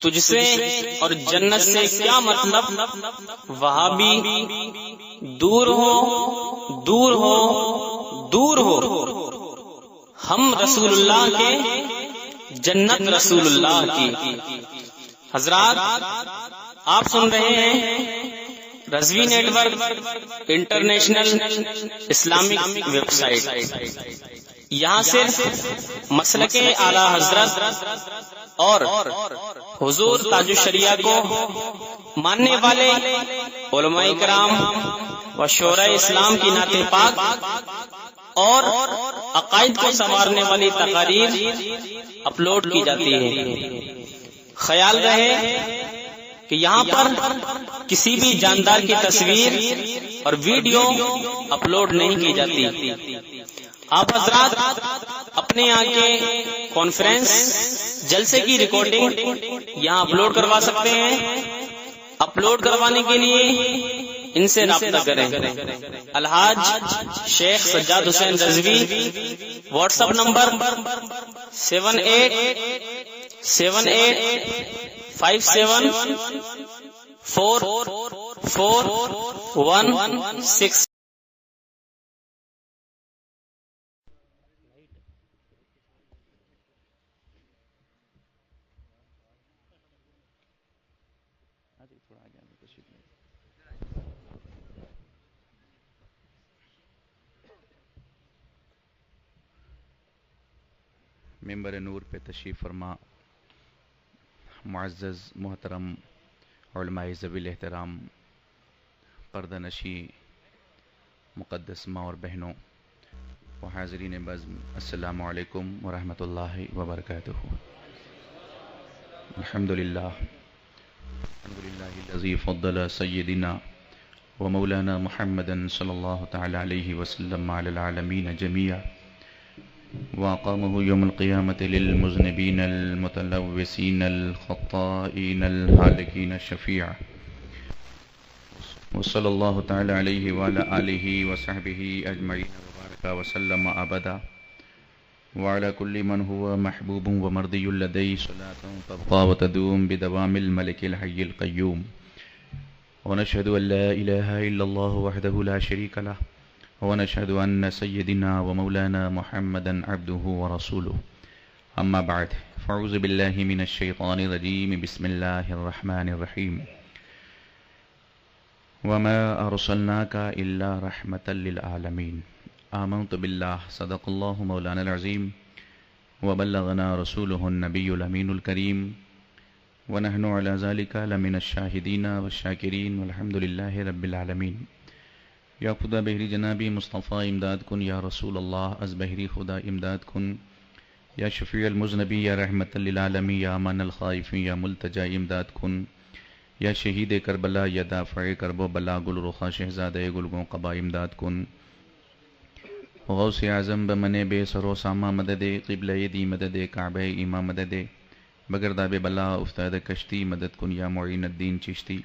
تجھ سے اور جنت سے کیا مطلب؟ وہابی دور ہو دور ہو دور ہو، ہم رسول اللہ کے، جنت رسول اللہ کی۔ حضرات آپ سن رہے ہیں Rizvi network international Islamic website. یہاں صرف مسلک اعلی حضرت اور حضور تاج الشریعہ کو ماننے والے علماء کرام و شورا اسلام کی نعت پاک اور عقائد کو سنوارنے والی تقاریر اپلوڈ کی جاتی ہے۔ خیال رہے کہ یہاں پر کسی بھی جاندار کی تصویر اور ویڈیو اپلوڈ نہیں کی جاتی۔ آپ حضرات اپنے یہاں کے کانفرنس جلسے کی ریکارڈنگ یہاں اپلوڈ کروا سکتے ہیں۔ اپلوڈ کروانے کے لیے ان سے رابطہ کریں۔ الحاج شیخ سجاد حسین رضوی، واٹس ایپ نمبر 7857574416۔ ممبر نور پہ تشریف فرما معزز محترم علماء ذوی الاحترام، پردہ نشی مقدس ماں اور بہنوں و حاضرین بزم، السلام علیکم ورحمۃ اللہ وبرکاتہ۔ الحمدللہ الذی فضل سیدنا و مولانا محمدا صلی اللہ تعالی علیہ وسلم علی العالمین جميعا، وأقامه يوم القيامة للمذنبين المتلوثين الخطائين الهالكين شفيعا، وصلى الله تعالى عليه وعلى آله وصحبه أجمعين وبارك وسلم أبدا، وعلى كل من هو محبوب ومرضي لديه صلاة تبقى وتدوم بدوام الملك الحي القيوم، ونشهد أن لا إله إلا الله وحده لا شريك له، ونشهد أن سيدنا ومولانا محمدا عبده ورسوله، أما بعد، فأعوذ بالله من الشيطان الرجيم، بسم الله الرحمن الرحيم، وما أرسلناك إلا رحمة للعالمين، آمنت بالله، صدق الله مولانا العظيم، وبلغنا رسوله النبي الأمين الكريم، ونحن على ذلك لمن الشاهدين والشاكرين، والحمد لله رب العالمين۔ یا خدا بہری جنابی مصطفیٰ امداد کن، یا رسول اللہ از بہری خدا امداد کن، یا شفیع المذنبی، یا رحمت للعالمین، یا امان الخائفین، یا ملتجا امداد کن، یا شہید کربلا، یا دافع کرب و بلا، گل رخا شہزادہ گلگوں قبا امداد کن، غوث اعظم بمن بے سرو سامہ مدد، قبلہ دی مدد، کعبہ ایمہ مدد، بگرداب بلا افتاد کشتی مدد کن، یا معین الدین چشتی،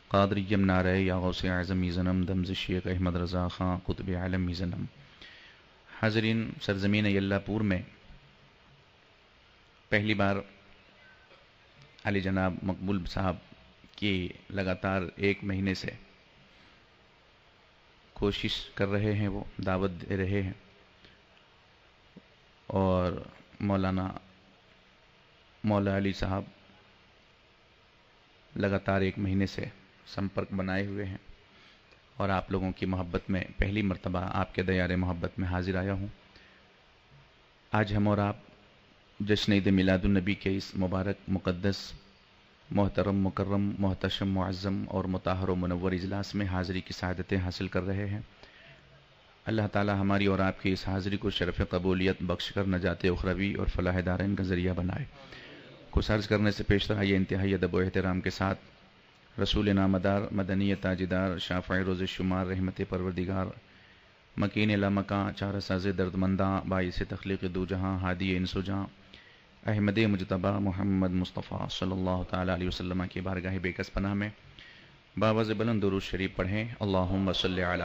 قادریم نعرہ یا غوث اعظم زنم، دمز شیخ احمد رضا خان قطب عالم زنم۔ حاضرین، سرزمین یلہ پور میں پہلی بار علی جناب مقبول صاحب کی لگاتار 1 مہینے سے کوشش کر رہے ہیں، وہ دعوت دے رہے ہیں، اور مولا علی صاحب لگاتار 1 مہینے سے سمپرک بنائے ہوئے ہیں، اور آپ لوگوں کی محبت میں پہلی مرتبہ آپ کے دیار محبت میں حاضر آیا ہوں۔ آج ہم اور آپ جشن عید میلاد النبی کے اس مبارک مقدس محترم مکرم محتشم معظم اور مطہر و منور اجلاس میں حاضری کی سعادتیں حاصل کر رہے ہیں۔ اللہ تعالی ہماری اور آپ کی اس حاضری کو شرف قبولیت بخش کر نجات اخروی اور فلاح دارین کا ذریعہ بنائے۔ کچھ عرض کرنے سے پیشتر آئیے انتہائی ادب و احترام کے ساتھ رسول نامدار، مدنی تاجدار، شافع روز شمار، رحمت پروردگار، مکین لامکاں، چارہ ساز درد منداں، باعث تخلیق دو جہاں، ہادی انس و جاں، احمد مجتبیٰ محمد مصطفیٰ صلی اللہ تعالیٰ علیہ وسلم کی بارگاہ بے کس پناہ میں باوز بلند درود شریف پڑھیں۔ اللہم صلی علی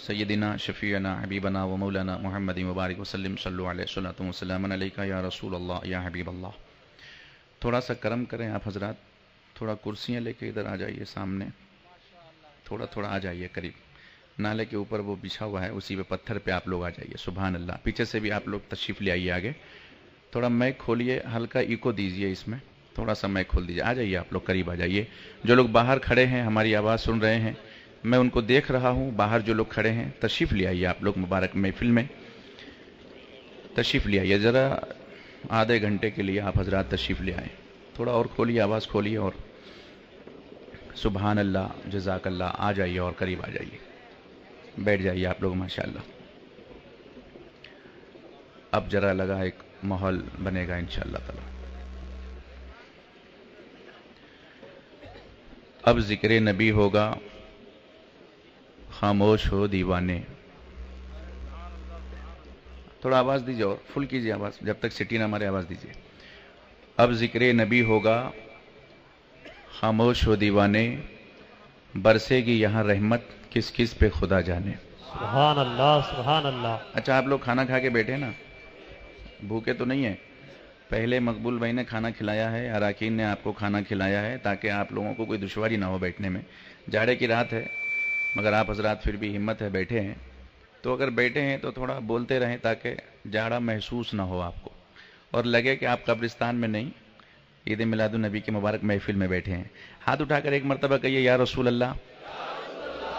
سیدنا شفیعنا حبیبنا و مولانا محمد مبارک وسلم، صلو علیہ صلاۃ و سلام علیکہ یا رسول اللہ یا حبیب اللہ۔ تھوڑا سا کرم کریں آپ حضرات، تھوڑا کرسیاں لے کے ادھر آ جائیے سامنے، تھوڑا تھوڑا آ جائیے قریب، نالے کے اوپر وہ بچھا ہوا ہے اسی پہ پتھر پہ آپ لوگ آ جائیے. سبحان اللہ. پیچھے سے بھی آپ لوگ تشریف لے آئیے آگے. تھوڑا مائک کھولیے، ہلکا ایکو دیجئے اس میں، تھوڑا سا مائک کھول دیجئے. آ جائیے آپ لوگ قریب آ جائیے. جو لوگ باہر کھڑے ہیں ہماری آواز سن رہے ہیں، میں ان کو دیکھ رہا ہوں. باہر جو لوگ کھڑے ہیں تشریف لے آئیے آپ لوگ مبارک محفل میں تشریف لے آئیے. ذرا آدھے گھنٹے کے لیے آپ حضرات تشریف لے آئیں. تھوڑا اور کھولیے، آواز کھولیے. اور سبحان اللہ، جزاک اللہ. آ جائیے اور قریب آ جائیے، بیٹھ جائیے آپ لوگ. ماشاءاللہ اب ذرا لگا ایک ماحول بنے گا انشاءاللہ تعالی. اب ذکر نبی ہوگا، خاموش ہو دیوانے. تھوڑا آواز دیجیے اور فل کیجیے آواز، جب تک سٹی نہ مارے آواز دیجیے. اب ذکر نبی ہوگا، خاموش ہو دیوانے، برسے گی یہاں رحمت، کس کس پہ خدا جانے. سبحان اللہ سبحان اللہ. اچھا آپ لوگ کھانا کھا کے بیٹھے نا، بھوکے تو نہیں ہیں؟ پہلے مقبول بھائی نے کھانا کھلایا ہے، اراکین نے آپ کو کھانا کھلایا ہے تاکہ آپ لوگوں کو کوئی دشواری نہ ہو بیٹھنے میں. جاڑے کی رات ہے مگر آپ حضرات پھر بھی ہمت ہے بیٹھے ہیں، تو اگر بیٹھے ہیں تو تھوڑا بولتے رہیں تاکہ جاڑا محسوس نہ ہو آپ کو، اور لگے کہ آپ قبرستان میں نہیں، عید میلاد النبی کی مبارک محفل میں بیٹھے ہیں. ہاتھ اٹھا کر ایک مرتبہ کہیے یا رسول اللہ.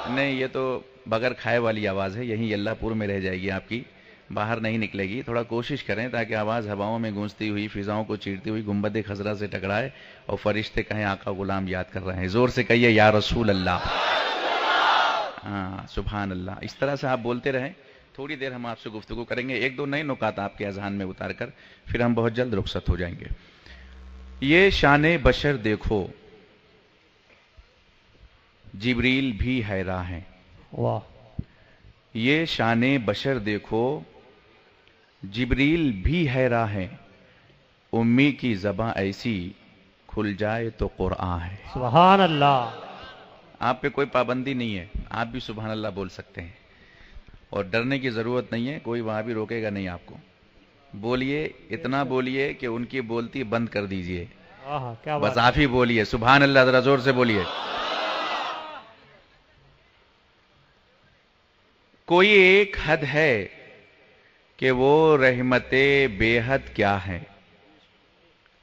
نہیں، یہ تو بغیر کھائے والی آواز ہے، یہیں اللہ پور میں رہ جائے گی آپ کی، باہر نہیں نکلے گی. تھوڑا کوشش کریں تاکہ آواز ہواؤں میں گونجتی ہوئی، فضاؤں کو چیرتی ہوئی گنبد خضرا سے ٹکرائے اور فرشتے کہیں آقا غلام یاد کر رہے ہیں. زور سے کہیے یا رسول اللہ. ہاں سبحان اللہ. اس طرح سے آپ بولتے رہیں. تھوڑی دیر ہم آپ سے گفتگو کریں گے، ایک دو نئے نکات آپ کے اذہان میں اتار کر پھر ہم بہت جلد رخصت ہو جائیں گے. یہ شان بشر دیکھو، جبریل بھی حیراں ہیں. واہ. یہ شان بشر دیکھو، جبریل بھی حیراں ہیں. امی کی زباں ایسی، کھل جائے تو قرآن ہے. سبحان اللہ. آپ پہ کوئی پابندی نہیں ہے، آپ بھی سبحان اللہ بول سکتے ہیں، اور ڈرنے کی ضرورت نہیں ہے، کوئی وہاں بھی روکے گا نہیں آپ کو. بولیے، اتنا بولیے کہ ان کی بولتی بند کر دیجئے. آہا کیا بس بات. آپ ہی بولیے سبحان اللہ، ذرا زور سے بولیے. کوئی ایک حد ہے کہ وہ رحمت بے حد کیا ہے.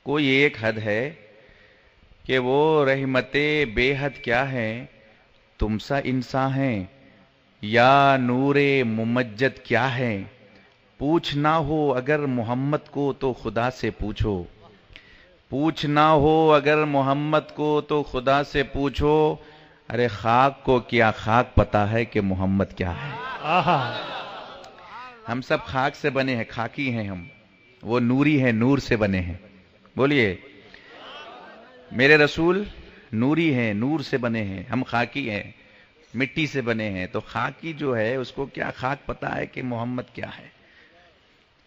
کوئی ایک حد ہے کہ وہ رحمت بے حد کیا ہے. تم سا انسان ہیں یا نور ممجد کیا ہے. پوچھنا ہو اگر محمد کو تو خدا سے پوچھو. پوچھنا ہو اگر محمد کو تو خدا سے پوچھو. ارے خاک کو کیا خاک پتا ہے کہ محمد کیا ہے. آہا. ہم سب خاک سے بنے ہیں، خاکی ہیں ہم، وہ نوری ہیں، نور سے بنے ہیں. بولیے میرے رسول نوری ہیں، نور سے بنے ہیں، ہم خاکی ہیں، مٹی سے بنے ہیں. تو خاکی جو ہے اس کو کیا خاک پتا ہے کہ محمد کیا ہے.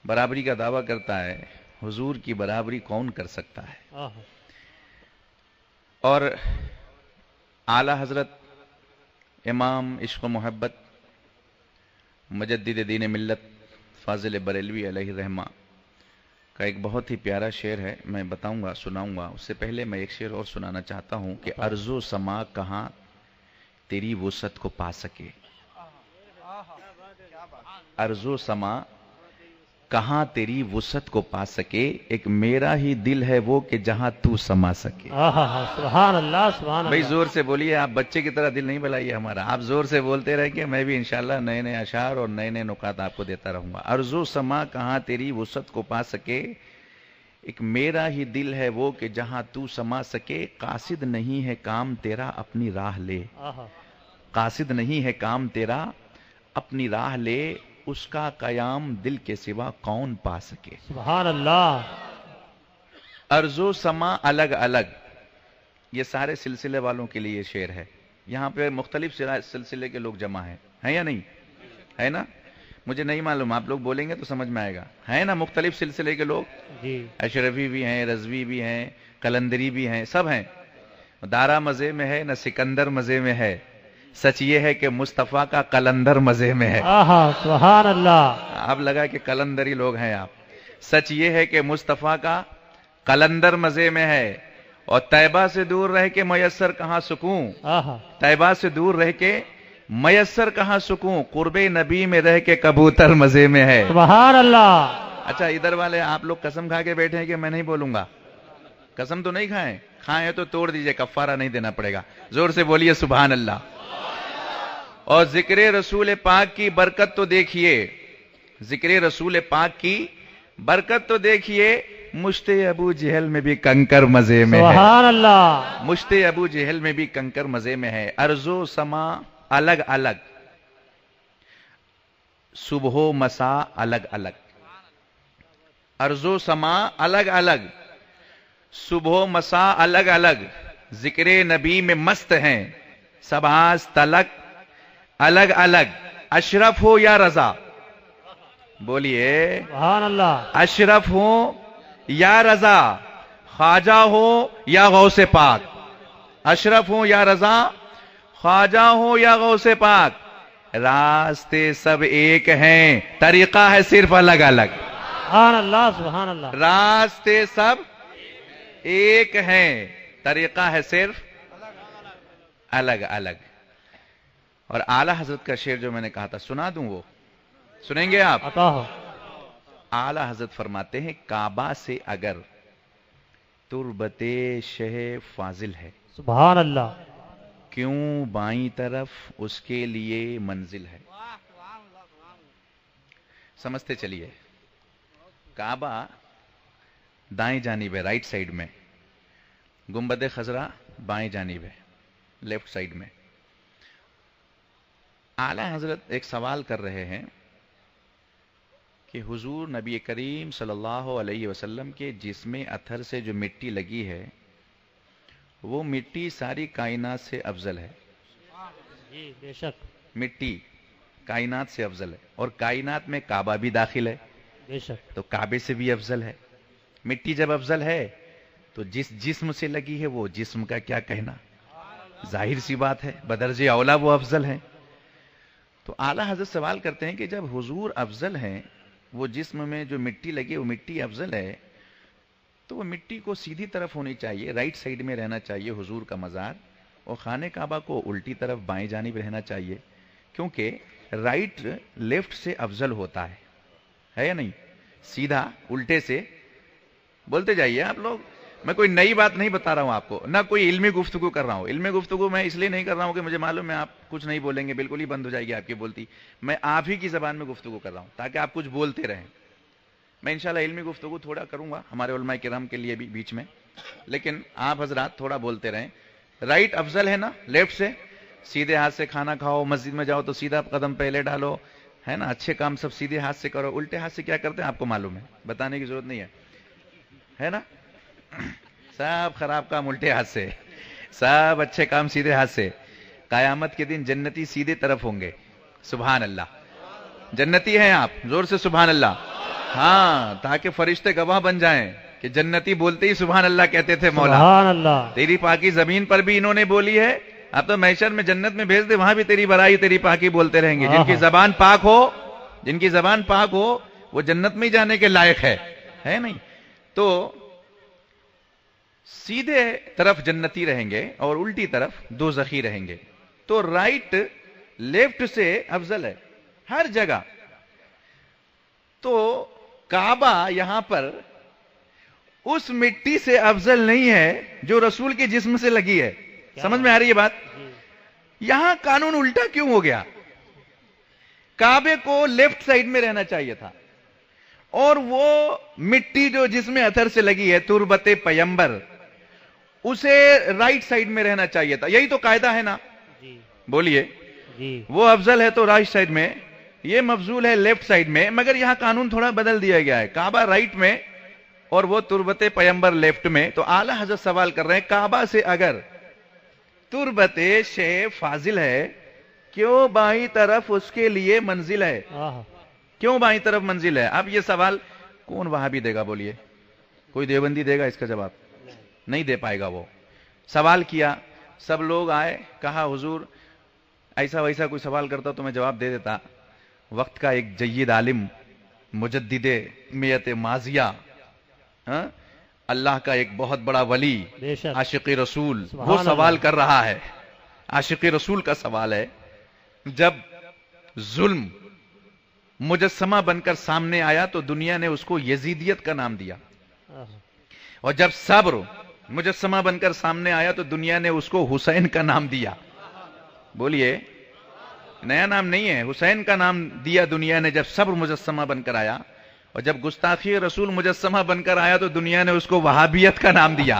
برابری کا دعویٰ کرتا ہے، حضور کی برابری کون کر سکتا ہے. آہا. اور اعلی حضرت امام عشق و محبت مجدد دین ملت فاضل بریلوی علیہ الرحمہ کا ایک بہت ہی پیارا شعر ہے، میں بتاؤں گا، سناؤں گا. اس سے پہلے میں ایک شعر اور سنانا چاہتا ہوں کہ ارض و سما کہاں تیری وسعت کو پا سکے. ارض و سما کہاں تیری وسعت کو پا سکے. ایک میرا ہی دل ہے وہ کہ جہاں تو سما سکے. آہا سبحان اللہ سبحان بھائی اللہ. زور سے بولیے، آپ بچے کی طرح دل نہیں بلائیے ہمارا. آپ زور سے بولتے رہیں کہ میں بھی انشاءاللہ نئے نئے اشعار اور نئے نئے نکات آپ کو دیتا رہوں گا. ارض و سما کہاں تیری وسعت کو پا سکے. ایک میرا ہی دل ہے وہ کہ جہاں تو سما سکے. قاصد نہیں ہے کام تیرا اپنی راہ لے. آہا. قاصد نہیں ہے کام تیرا اپنی راہ لے. اس کا قیام دل کے سوا کون پا سکے. سبحان اللہ. ارض و سما الگ الگ، یہ سارے سلسلے والوں کے لیے شعر ہے. یہاں پہ مختلف سلسلے کے لوگ جمع ہیں یا نہیں ہے نا؟ مجھے نہیں معلوم، آپ لوگ بولیں گے تو سمجھ میں آئے گا. ہے نا مختلف سلسلے کے لوگ؟ جی. اشرفی بھی ہیں، رضوی بھی ہیں، قلندری بھی ہیں، سب ہیں. دارا مزے میں ہے نہ سکندر مزے میں ہے. سچ یہ ہے کہ مصطفیٰ کا قلندر مزے میں ہے. آہا سبحان اللہ. اب لگا کہ قلندری لوگ ہیں آپ. سچ یہ ہے کہ مصطفیٰ کا قلندر مزے میں ہے، اور طیبہ سے دور رہ کے میسر کہاں سکون، آہا طیبہ سے دور رہ کے میسر کہاں سکون، قرب نبی میں رہ کے کبوتر مزے میں ہے۔ سبحان اللہ۔ اچھا ادھر والے آپ لوگ قسم کھا کے بیٹھے ہیں کہ میں نہیں بولوں گا؟ قسم تو نہیں کھائیں، کھائیں تو توڑ دیجئے، کفارہ نہیں دینا پڑے گا۔ زور سے بولیے سبحان اللہ۔ اور ذکر رسول پاک کی برکت تو دیکھیے، ذکر رسول پاک کی برکت تو دیکھیے، مشت ابو جہل میں بھی کنکر مزے میں ہے، سبحان اللہ۔ مشت ابو جہل میں بھی کنکر مزے میں ہے۔ ارض و سما الگ الگ، صبح و مساء الگ الگ، ارض و سما الگ الگ، صبح و مساء الگ الگ، ذکر نبی میں مست ہیں، سباز تلک الگ الگ، اشرف ہو یا رضا، بولیے سبحان اللہ۔ اشرف ہو یا رضا، خواجہ ہو یا غوث پاک، اشرف ہو یا رضا، خواجہ ہو یا غوث پاک، راستے سب ایک ہیں، طریقہ ہے صرف الگ الگ، سبحان اللہ سبحان اللہ۔ راستے سب ایک ہیں، طریقہ ہے صرف الگ الگ۔ اور اعلی حضرت کا شعر جو میں نے کہا تھا سنا دوں، وہ سنیں گے آپ؟ عطا ہو۔ اعلی حضرت فرماتے ہیں کعبہ سے اگر تربت شہ فاضل ہے، سبحان اللہ۔ کیوں بائیں طرف اس کے لیے منزل ہے۔ سمجھتے چلیے، کعبہ دائیں جانب ہے، رائٹ سائڈ میں، گنبد خضرا بائیں جانب ہے، لیفٹ سائڈ میں۔ اعلی حضرت ایک سوال کر رہے ہیں کہ حضور نبی کریم صلی اللہ علیہ وسلم کے جسم اطہر سے جو مٹی لگی ہے، وہ مٹی ساری کائنات سے افضل ہے، جی بے شک مٹی کائنات سے افضل ہے، اور کائنات میں کعبہ بھی داخل ہے، بے شک۔ تو کعبے سے بھی افضل ہے۔ مٹی جب افضل ہے تو جس جسم سے لگی ہے وہ جسم کا کیا کہنا، ظاہر سی بات ہے، بدرجہ اولا وہ افضل ہے۔ تو اعلی حضرت سوال کرتے ہیں کہ جب حضور افضل ہیں، وہ جسم میں جو مٹی لگی وہ مٹی افضل ہے، تو وہ مٹی کو سیدھی طرف ہونی چاہیے، رائٹ سائڈ میں رہنا چاہیے حضور کا مزار، اور خانہ کعبہ کو الٹی طرف بائیں جانب رہنا چاہیے، کیونکہ رائٹ لیفٹ سے افضل ہوتا ہے یا نہیں؟ سیدھا الٹے سے بولتے جائیے آپ لوگ، میں کوئی نئی بات نہیں بتا رہا ہوں آپ کو، نہ کوئی علمی گفتگو کر رہا ہوں۔ علمی گفتگو میں اس لیے نہیں کر رہا ہوں کہ مجھے معلوم ہے آپ کچھ نہیں بولیں گے، بالکل ہی بند ہو جائے گی آپ کی بولتی، میں آپ ہی کی زبان میں گفتگو کر رہا ہوں تاکہ آپ کچھ بولتے رہیں۔ میں انشاءاللہ علمی گفتگو تھوڑا کروں گا ہمارے علماء کرام کے لیے بھی بیچ میں، لیکن آپ حضرات تھوڑا بولتے رہیں۔ رائٹ افضل ہے نا لیفٹ سے؟ سیدھے ہاتھ سے کھانا کھاؤ، مسجد میں جاؤ تو سیدھا قدم پہلے ڈالو، ہے نا، اچھے کام سب سیدھے ہاتھ سے کرو، الٹے ہاتھ سے کیا کرتے ہیں آپ کو معلوم ہے، بتانے کی ضرورت نہیں ہے نا؟ سب خراب کام الٹے ہاتھ سے، سب اچھے کام سیدھے ہاتھ سے۔ قیامت کے دن جنتی سیدھے طرف ہوں گے، سبحان اللہ، جنتی ہیں آپ، زور سے سبحان اللہ، ہاں، تاکہ فرشتے گواہ بن جائیں کہ جنتی بولتے ہی سبحان اللہ کہتے تھے مولا، سبحان اللہ۔ تیری پاکی زمین پر بھی انہوں نے بولی ہے، اب تو محشر میں جنت میں بھیج دے، وہاں بھی تیری برائی تیری پاکی بولتے رہیں گے۔ جن کی زبان پاک ہو، جن کی زبان پاک ہو وہ جنت میں جانے کے لائق ہے نہیں؟ تو سیدھے طرف جنتی رہیں گے اور الٹی طرف دوزخی رہیں گے، تو رائٹ لیفٹ سے افضل ہے ہر جگہ۔ تو کعبہ یہاں پر اس مٹی سے افضل نہیں ہے جو رسول کے جسم سے لگی ہے، سمجھ میں آ رہی ہے بات؟ یہاں قانون الٹا کیوں ہو گیا؟ کعبے کو لیفٹ سائڈ میں رہنا چاہیے تھا، اور وہ مٹی جو جس میں اثر سے لگی ہے تربت پیمبر، اسے رائٹ سائڈ میں رہنا چاہیے تھا، یہی تو قاعدہ ہے نا؟ جی بولیے، جی وہ افضل ہے تو رائٹ سائڈ میں، یہ مفضول ہے لیفٹ سائڈ میں، مگر یہاں قانون تھوڑا بدل دیا گیا ہے، کعبہ رائٹ میں اور وہ تربت پیمبر لیفٹ میں۔ تو اعلی حضرت سوال کر رہے ہیں کعبہ سے اگر تربت شے فاضل ہے، کیوں بائیں طرف اس کے لیے منزل ہے؟ آہا کیوں بائیں طرف منزل ہے؟ اب یہ سوال کون وہابی دے گا؟ بولیے، کوئی دیوبندی دے گا اس کا جواب؟ نہیں دے پائے گا۔ وہ سوال کیا، سب لوگ آئے، کہا حضور ایسا ویسا کوئی سوال کرتا تو میں جواب دے دیتا، وقت کا ایک جید عالم، مجدد میت ماضیہ، اللہ کا ایک بہت بڑا ولی بے شک عاشق رسول سبحان وہ اللہ۔ سوال کر رہا ہے، عاشق رسول کا سوال ہے، جب ظلم مجسمہ بن کر سامنے آیا تو دنیا نے اس کو یزیدیت کا نام دیا، اور جب صبر مجسمہ بن کر سامنے آیا تو دنیا نے اس کو حسین کا نام دیا۔ بولیے، نیا نام نہیں ہے، حسین کا نام دیا دنیا نے جب صبر مجسمہ بن کر آیا، اور جب گستاخی رسول مجسمہ بن کر آیا تو دنیا نے اس کو وہابیت کا نام دیا،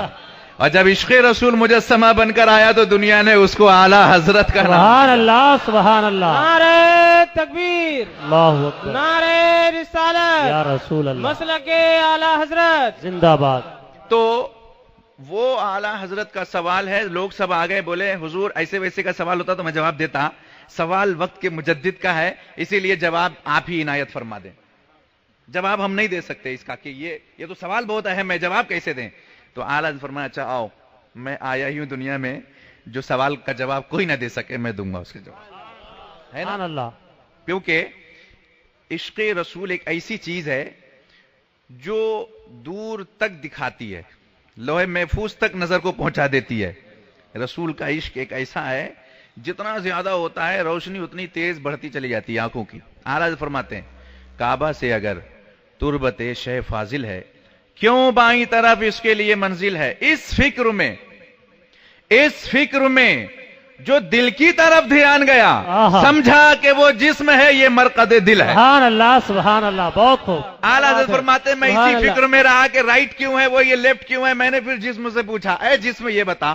اور جب عشق رسول مجسمہ بن کر آیا تو دنیا نے اس کو اعلی حضرت کا نام سبحان دیا۔ اللہ سبحان اللہ، نعرہ تکبیر، اللہ اکبر، نعرہ رسالت، یا رسول اللہ، مسلک اعلی حضرت۔ زندہ باد۔ تو وہ اعلی حضرت کا سوال ہے، لوگ سب آ گئے، بولے حضور ایسے ویسے کا سوال ہوتا تو میں جواب دیتا، سوال وقت کے مجدد کا ہے، اسی لیے جواب آپ ہی عنایت فرما دیں۔ جواب ہم نہیں دے سکتے اس کا کہ یہ تو سوال بہت اہم ہے، جواب کیسے دیں؟ تو اعلیٰ حضرت فرمایا اچھا آؤ، میں آیا ہی ہوں دنیا میں جو سوال کا جواب کوئی نہ دے سکے میں دوں گا اس کے جواب، ہے نا؟ سبحان اللہ، کیونکہ عشق رسول ایک ایسی چیز ہے جو دور تک دکھاتی ہے، لوح محفوظ تک نظر کو پہنچا دیتی ہے۔ رسول کا عشق ایک ایسا ہے جتنا زیادہ ہوتا ہے روشنی اتنی تیز بڑھتی چلی جاتی ہے آنکھوں کی۔ اعلیٰ حضرت فرماتے ہیں کعبہ سے اگر تربت شہ فاضل ہے کیوں بائیں طرف اس کے لیے منزل ہے، اس فکر میں جو دل کی طرف دھیان گیا آہا، سمجھا کہ وہ جسم ہے یہ مرقد دل ہے۔ سبحان اللہ سبحان اللہ، بہت خوب۔ اعلیٰ حضرت فرماتے ہیں میں سبحان اسی اللہ۔ فکر میں رہا کہ رائٹ کیوں ہے وہ یہ لیفٹ کیوں ہے، میں نے پھر جسم سے پوچھا اے جسم یہ بتا،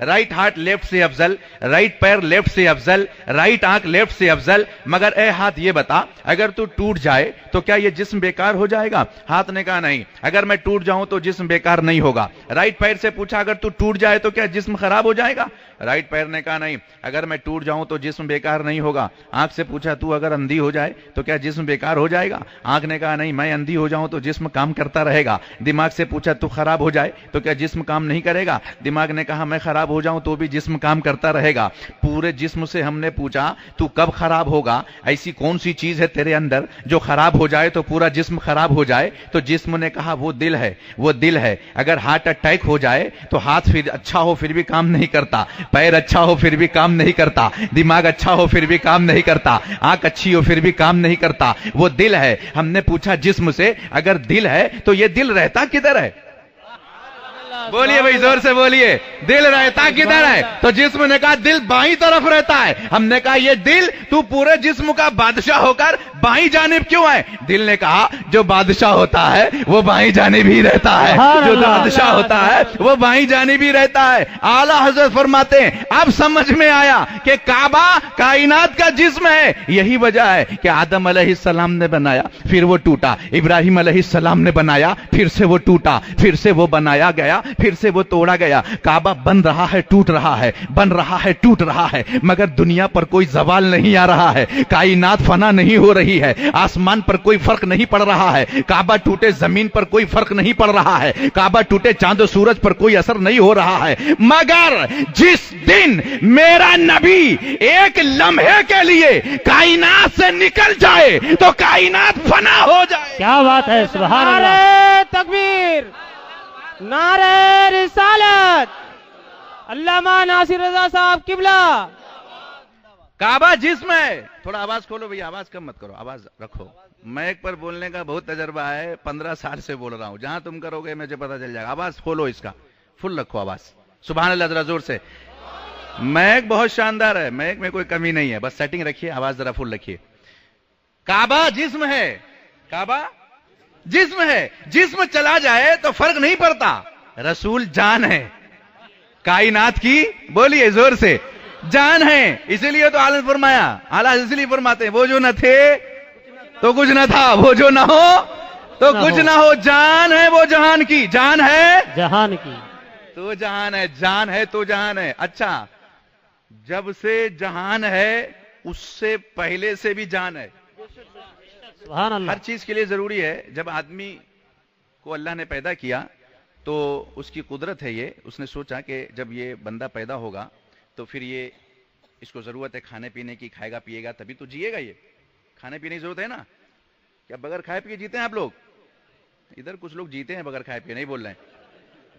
رائٹ ہارٹ لیفٹ سے افضل، رائٹ پیر لیفٹ سے افضل، رائٹ آنکھ لیفٹ سے افضل، مگر اے ہاتھ یہ بتا اگر تو ٹوٹ جائے تو کیا یہ جسم بیکار ہو جائے گا؟ ہاتھ نے کہا نہیں، اگر میں ٹوٹ جاؤں تو جسم بیکار نہیں ہوگا۔ رائٹ پیر سے پوچھا اگر تو ٹوٹ جائے تو کیا جسم خراب ہو جائے گا؟ رائٹ پیر نے کہا نہیں، اگر میں ٹوٹ جاؤں تو جسم بیکار نہیں ہوگا۔ آنکھ سے پوچھا تو اگر اندھی ہو جائے تو کیا جسم بیکار ہو جائے گا؟ آنکھ نے کہا نہیں، میں اندھی ہو جاؤں تو جسم کام کرتا رہے گا۔ دماغ سے پوچھا تو خراب ہو جائے تو کیا جسم کام نہیں کرے گا؟ دماغ نے کہا میں خراب ہو جاؤں تو بھی جسم کام کرتا رہے گا۔ پورے جسم سے ہم نے پوچھا تو کب خراب ہوگا؟ ایسی کون سی چیز ہے تیرے اندر جو خراب ہو جائے تو پورا جسم خراب ہو جائے؟ تو جسم نے کہا وہ دل ہے، وہ دل ہے۔ اگر ہارٹ اٹیک ہو جائے تو ہاتھ پھر اچھا ہو پھر بھی کام نہیں کرتا، پیر اچھا ہو پھر بھی کام نہیں کرتا، دماغ اچھا ہو پھر بھی کام نہیں کرتا، آنکھ اچھی ہو پھر بھی کام نہیں کرتا، وہ دل ہے۔ ہم نے پوچھا جسم سے اگر دل ہے تو یہ دل رہتا کدھر ہے؟ بولیے بھائی زور سے بولیے، دل رہتا کدھر ہے؟ تو جسم نے کہا دل بائیں طرف رہتا ہے۔ ہم نے کہا یہ دل تو پورے جسم کا بادشاہ ہو کر بائیں جانب کیوں ہے؟ دل نے کہا جو بادشاہ ہوتا ہے وہ بائیں جانب ہی رہتا ہے، جو بادشاہ ہوتا ہے وہ بائیں جانب ہی رہتا ہے۔ اعلیٰ حضرت فرماتے ہیں اب سمجھ میں آیا کہ کعبہ کائنات کا جسم ہے، یہی وجہ ہے کہ آدم علیہ السلام نے بنایا پھر وہ ٹوٹا، ابراہیم علیہ السلام نے بنایا پھر سے وہ ٹوٹا، پھر سے وہ بنایا گیا پھر سے وہ توڑا گیا۔ کعبہ بن رہا ہے ٹوٹ رہا ہے، بن رہا ہے ٹوٹ رہا ہے، مگر دنیا پر کوئی زوال نہیں آ رہا ہے، کائنات فنا نہیں ہو رہی ہے، آسمان پر کوئی فرق نہیں پڑ رہا ہے، کعبہ ٹوٹے زمین پر کوئی فرق نہیں پڑ رہا ہے، کعبہ ٹوٹے چاند و سورج پر کوئی اثر نہیں ہو رہا ہے، مگر جس دن میرا نبی ایک لمحے کے لیے کائنات سے نکل جائے تو کائنات فنا ہو جائے۔ کیا بات ہے، سبحان اللہ، نعرہ تکبیر، نعرہ رسالت، علامہ ناصر رضا صاحب قبلہ۔ کعبہ جسم ہے۔ تھوڑا آواز کھولو بھئی، آواز کم مت کرو، آواز رکھو۔ مائک پر بولنے کا بہت تجربہ ہے، 15 سال سے بول رہا ہوں، جہاں تم کرو گے مجھے پتا چل جائے گا۔ آواز کھولو، اس کا فل رکھو آواز۔ سبحان اللہ، ذرا زور سے۔ مائک بہت شاندار ہے، مائک میں کوئی کمی نہیں ہے، بس سیٹنگ رکھیے، آواز ذرا فل رکھیے۔ کعبہ جسم ہے، کعبہ جسم ہے، جسم چلا جائے تو فرق نہیں پڑتا، رسول جان ہے کائنات کی، بولیے زور سے، جان ہے۔ اسی لیے تو اعلیٰ فرمایا، اعلیٰ اس لیے فرماتے ہیں وہ جو نہ تھے تو کچھ نہ تھا، وہ جو نہ ہو تو کچھ نہ ہو، جان ہے وہ جہان کی، جان ہے جہان کی، تو جہان ہے، جان ہے تو جہان ہے۔ اچھا، جب سے جہان ہے اس سے پہلے سے بھی جان ہے۔ سبحان اللہ، ہر چیز کے لیے ضروری ہے، جب آدمی کو اللہ نے پیدا کیا تو اس کی قدرت ہے یہ، اس نے سوچا کہ جب یہ بندہ پیدا ہوگا تو پھر یہ اس کو ضرورت ہے کھانے پینے کی، کھائے گا پیے گا تبھی تو جیے گا، یہ کھانے پینے کی ضرورت ہے نا۔ کیا بغیر کھائے پیے جیتے ہیں آپ لوگ؟ ادھر کچھ لوگ جیتے ہیں بغیر کھائے پیے، نہیں بول رہے ہیں،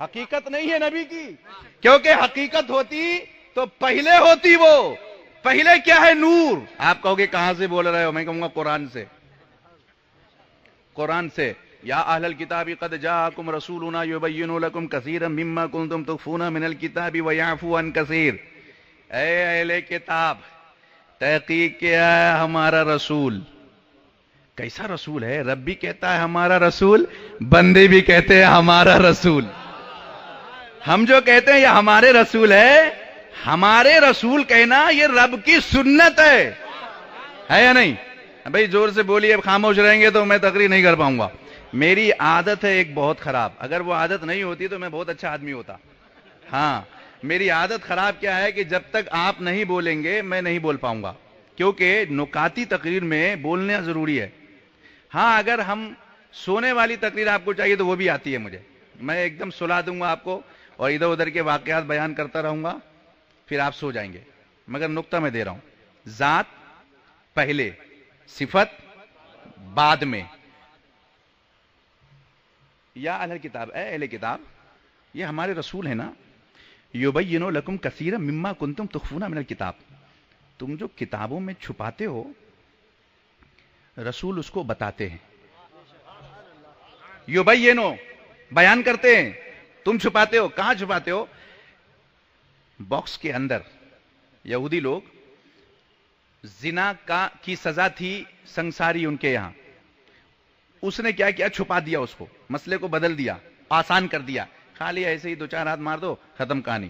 حقیقت نہیں ہے نبی کی, کیونکہ حقیقت ہوتی تو پہلے ہوتی. وہ پہلے کیا ہے؟ نور. آپ کہو گے کہاں سے بول رہے ہو؟ میں کہوں گا قرآن سے. قرآن سے. یا اہل الکتاب قد جاءکم رسولنا یبین لکم کثیرا مما کنتم تخفون من الکتاب ویعفو عن کثیر. اے اہل کتاب, تحقیق کیا ہے ہمارا رسول. کیسا رسول ہے؟ رب بھی کہتا ہے ہمارا رسول, بندے بھی کہتے ہیں ہمارا رسول. ہم جو کہتے ہیں یہ ہمارے رسول ہے, ہمارے رسول کہنا یہ رب کی سنت ہے یا نہیں؟ بھائی زور سے بولیے, اب خاموش رہیں گے تو میں تقریر نہیں کر پاؤں گا. میری عادت ہے ایک بہت خراب, اگر وہ عادت نہیں ہوتی تو میں بہت اچھا آدمی ہوتا. ہاں, میری عادت خراب کیا ہے کہ جب تک آپ نہیں بولیں گے میں نہیں بول پاؤں گا, کیونکہ نکاتی تقریر میں بولنا ضروری ہے. ہاں, اگر ہم سونے والی تقریر آپ کو چاہیے تو وہ بھی آتی ہے مجھے, میں ایک دم سلا دوں گا آپ کو اور ادھر ادھر کے واقعات بیان کرتا رہوں گا, پھر آپ سو جائیں گے. مگر نقطہ میں دے رہا ہوں, ذات پہلے, صفت بعد میں. یا اہل کتاب, اے اہل کتاب, یہ ہمارے رسول ہیں نا. یبین لکم کثیرا مما کنتم تخفون من الکتاب, تم جو کتابوں میں چھپاتے ہو رسول اس کو بتاتے ہیں. یبینو, بیان کرتے ہیں, تم چھپاتے ہو. کہاں چھپاتے ہو؟ باکس کے اندر. یہودی لوگ, زنا کی سزا تھی سنساری ان کے یہاں, اس نے کیا کیا؟ چھپا دیا اس کو, مسئلے کو بدل دیا, آسان کر دیا. خالی ایسے ہی 2-4 ہاتھ مار دو, ختم کہانی.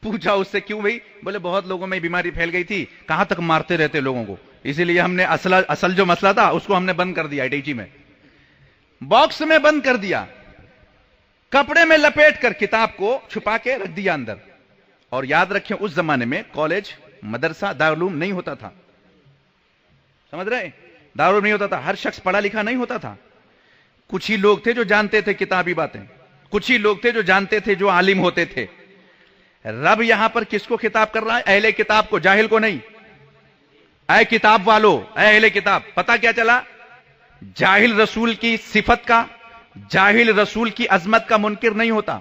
پوچھا اس سے کیوں بھائی؟ بولے بہت لوگوں میں بیماری پھیل گئی تھی, کہاں تک مارتے رہتے لوگوں کو, اسی لیے ہم نے اصل جو مسئلہ تھا اس کو ہم نے بند کر دیا اٹیچی میں, باکس میں بند کر دیا, کپڑے میں لپیٹ کر کتاب کو چھپا کے رکھ دیا اندر. اور یاد رکھیں اس زمانے میں کالج, مدرسہ, دارالعلوم نہیں ہوتا تھا. سمجھ رہے؟ دارالعلوم نہیں ہوتا تھا, ہر شخص پڑھا لکھا نہیں ہوتا تھا. کچھ ہی لوگ تھے جو جانتے تھے کتابی باتیں, کچھ ہی لوگ تھے جو جانتے تھے, جو عالم ہوتے تھے. رب یہاں پر کس کو خطاب کر رہا ہے؟ اہل کتاب کو, جاہل کو نہیں. اے کتاب والو, اے اہل کتاب. پتہ کیا چلا؟ جاہل رسول کی صفت کا, جاہل رسول کی عظمت کا منکر نہیں ہوتا.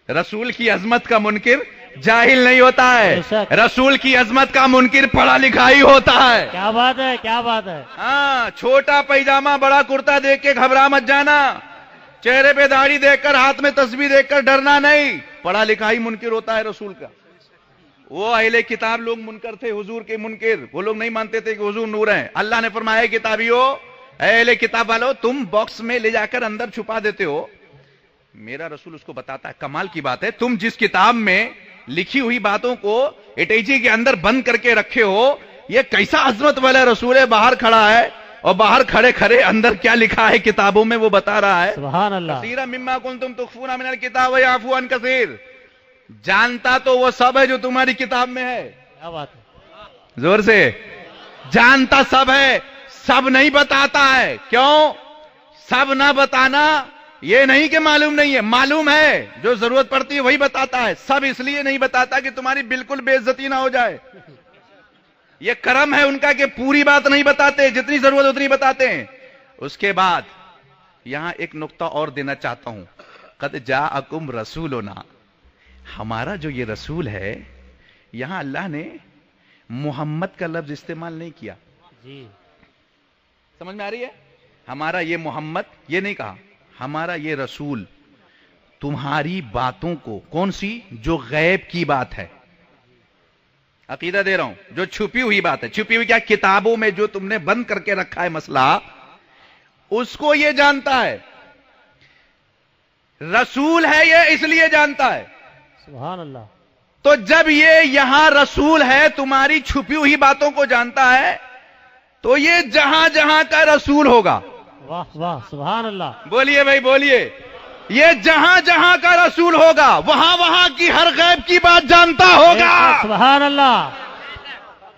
رسول کی عظمت کا منکر جاہل نہیں ہوتا ہے, رسول کی عظمت کا منکر پڑھا لکھا ہی ہوتا ہے. کیا بات ہے, کیا بات ہے. ہاں, چھوٹا پیجامہ بڑا کرتا دیکھ کے گھبرا مت جانا, چہرے پہ داڑھی دیکھ کر, ہاتھ میں تسبیح دیکھ کر ڈرنا نہیں. پڑھا لکھا ہی منکر ہوتا ہے رسول کا. وہ اہل کتاب لوگ منکر تھے, حضور کے منکر. وہ لوگ نہیں مانتے تھے کہ حضور نور ہیں. اللہ نے فرمایا کتابیو, اہل کتاب والو, تم باکس میں لے جا کر اندر چھپا دیتے ہو, میرا رسول اس کو بتاتا ہے. کمال کی بات ہے, تم جس کتاب میں لکھی ہوئی باتوں کو اٹیچی کے اندر بند کر کے رکھے ہو, یہ کیسا عظمت والا رسول ہے, باہر کھڑا ہے, اور باہر کھڑے کھڑے اندر کیا لکھا ہے کتابوں میں وہ بتا رہا ہے. سبحان اللہ. کثیرا مما کنتم تخفون من الکتاب ویعفو عن کثیر. جانتا تو وہ سب ہے جو تمہاری کتاب میں ہے. کیا بات ہے. زور سے, جانتا سب ہے, سب نہیں بتاتا ہے. کیوں سب نہ بتانا؟ یہ نہیں کہ معلوم نہیں ہے, معلوم ہے, جو ضرورت پڑتی ہے وہی بتاتا ہے. سب اس لیے نہیں بتاتا کہ تمہاری بالکل بے عزتی نہ ہو جائے. یہ کرم ہے ان کا کہ پوری بات نہیں بتاتے, جتنی ضرورت اتنی بتاتے ہیں. اس کے بعد یہاں ایک نقطہ اور دینا چاہتا ہوں. قد جاءکم رسولنا, ہمارا جو یہ رسول ہے, یہاں اللہ نے محمد کا لفظ استعمال نہیں کیا. جی, سمجھ میں آ رہی ہے؟ ہمارا یہ محمد یہ نہیں کہا, ہمارا یہ رسول تمہاری باتوں کو, کون سی؟ جو غیب کی بات ہے. عقیدہ دے رہا ہوں, جو چھپی ہوئی بات ہے. چھپی ہوئی کیا؟ کتابوں میں جو تم نے بند کر کے رکھا ہے مسئلہ, اس کو یہ جانتا ہے. رسول ہے یہ اس لیے جانتا ہے. سبحان اللہ. تو جب یہ یہاں رسول ہے, تمہاری چھپی ہوئی باتوں کو جانتا ہے, تو یہ جہاں جہاں کا رسول ہوگا. واہ واہ, سبحان اللہ. بولیے بھائی بولیے. یہ جہاں جہاں کا رسول ہوگا, وہاں وہاں کی ہر غیب کی بات جانتا ہوگا. سبحان اللہ.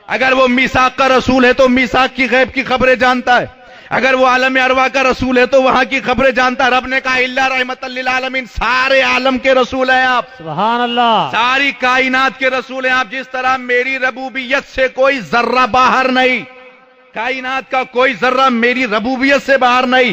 اگر وہ میثاق کا رسول ہے تو میثاق کی غیب کی خبریں جانتا ہے. اگر وہ عالم ارواح کا رسول ہے تو وہاں کی خبریں جانتا ہے. رب نے کہا الا رحمت للعالمین, سارے عالم کے رسول ہیں آپ. سبحان اللہ. ساری کائنات کے رسول ہیں آپ. جس طرح میری ربوبیت سے کوئی ذرہ باہر نہیں, کائنات کا کوئی ذرہ میری ربوبیت سے باہر نہیں,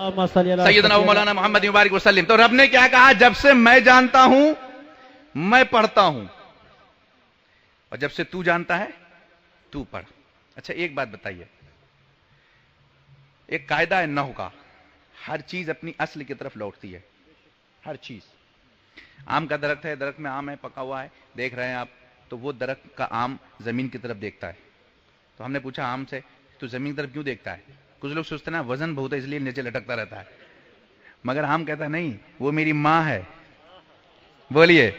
سیدنا و مولانا محمد مبارک وسلم. تو رب نے کیا کہا؟ جب سے میں جانتا ہوں میں پڑھتا ہوں، اور جب سے تو جانتا ہے تو پڑھ. اچھا ایک بات بتائیے، ایک قاعدہ ہے نحو کا، ہر چیز اپنی اصل کی طرف لوٹتی ہے. ہر چیز. آم کا درخت ہے، درخت میں آم ہے، پکا ہوا ہے، دیکھ رہے ہیں آپ، تو وہ درخت کا آم زمین کی طرف دیکھتا ہے. تو ہم نے پوچھا آم سے تو زمین کی طرف کیوں دیکھتا ہے؟ کچھ لوگ سوچتے ہیں نا وزن بہت ہے اس لیے نیچے لٹکتا رہتا ہے، مگر آم کہتا ہے نہیں، وہ میری ماں ہے. بولیے،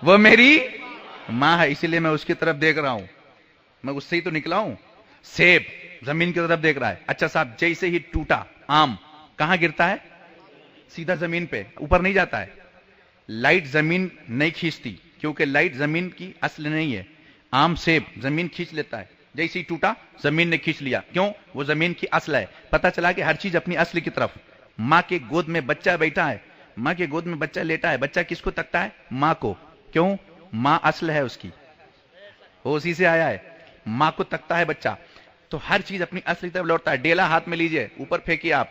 وہ میری ماں ہے، اسی لیے میں اس کی طرف دیکھ رہا ہوں، میں اس سے ہی تو نکلا ہوں. سیب زمین کی طرف دیکھ رہا ہے. اچھا صاحب، جیسے ہی ٹوٹا آم کہاں گرتا ہے؟ سیدھا زمین پہ، اوپر نہیں جاتا ہے. لائٹ زمین نہیں کھینچتی کیونکہ لائٹ زمین کی اصل نہیں ہے. آم سیب زمین کھینچ لیتا ہے، جیسے ہی ٹوٹا زمین نے کھینچ لیا. کیوں؟ وہ زمین کی اصل ہے. پتہ چلا کہ ہر چیز اپنی اصل کی طرف. ماں کے گود میں بچہ بیٹھا ہے، ماں کے گود میں بچہ لیٹا ہے، بچہ کس کو تکتا ہے؟ ماں کو. کیوں؟ ماں اصل ہے اس کی، وہ اسی سے آیا ہے. ماں کو تکتا ہے بچہ. تو ہر چیز اپنی اصل کی طرف لوٹتا ہے. ڈیلا ہاتھ میں لیجئے، اوپر پھینکیے آپ،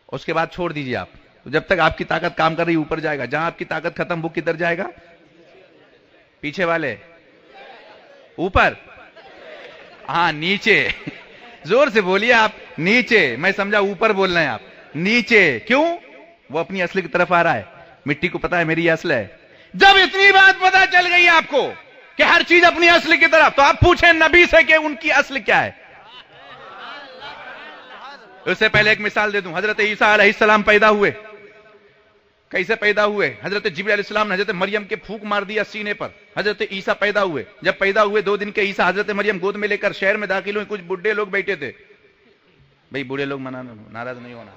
اس کے بعد چھوڑ دیجئے آپ. جب تک آپ کی طاقت کام کر رہی اوپر جائے گا، جہاں آپ کی طاقت ختم وہ کدھر جائے گا؟ پیچھے والے اوپر، ہاں نیچے. زور سے بولیے آپ. نیچے. میں سمجھا اوپر بول رہے ہیں آپ. نیچے. کیوں؟ وہ اپنی اصل کی طرف آ رہا ہے. مٹی کو پتا ہے میری اصل ہے. جب اتنی بات پتا چل گئی آپ کو کہ ہر چیز اپنی اصل کی طرف، تو آپ پوچھیں نبی سے کہ ان کی اصل کیا ہے. اس سے پہلے ایک مثال دے دوں. حضرت عیسیٰ علیہ السلام پیدا ہوئے. کیسے پیدا ہوئے؟ حضرت جبریل علیہ السلام نے حضرت مریم کے پھونک مار دیا سینے پر. حضرت عیسیٰ پیدا ہوئے. جب پیدا ہوئے 2 دن کے عیسیٰ حضرت مریم گود میں لے کر شہر میں داخل ہوئے. کچھ بڈھے لوگ بیٹھے تھے. بھئی بوڑھے لوگ ناراض نہیں ہونا،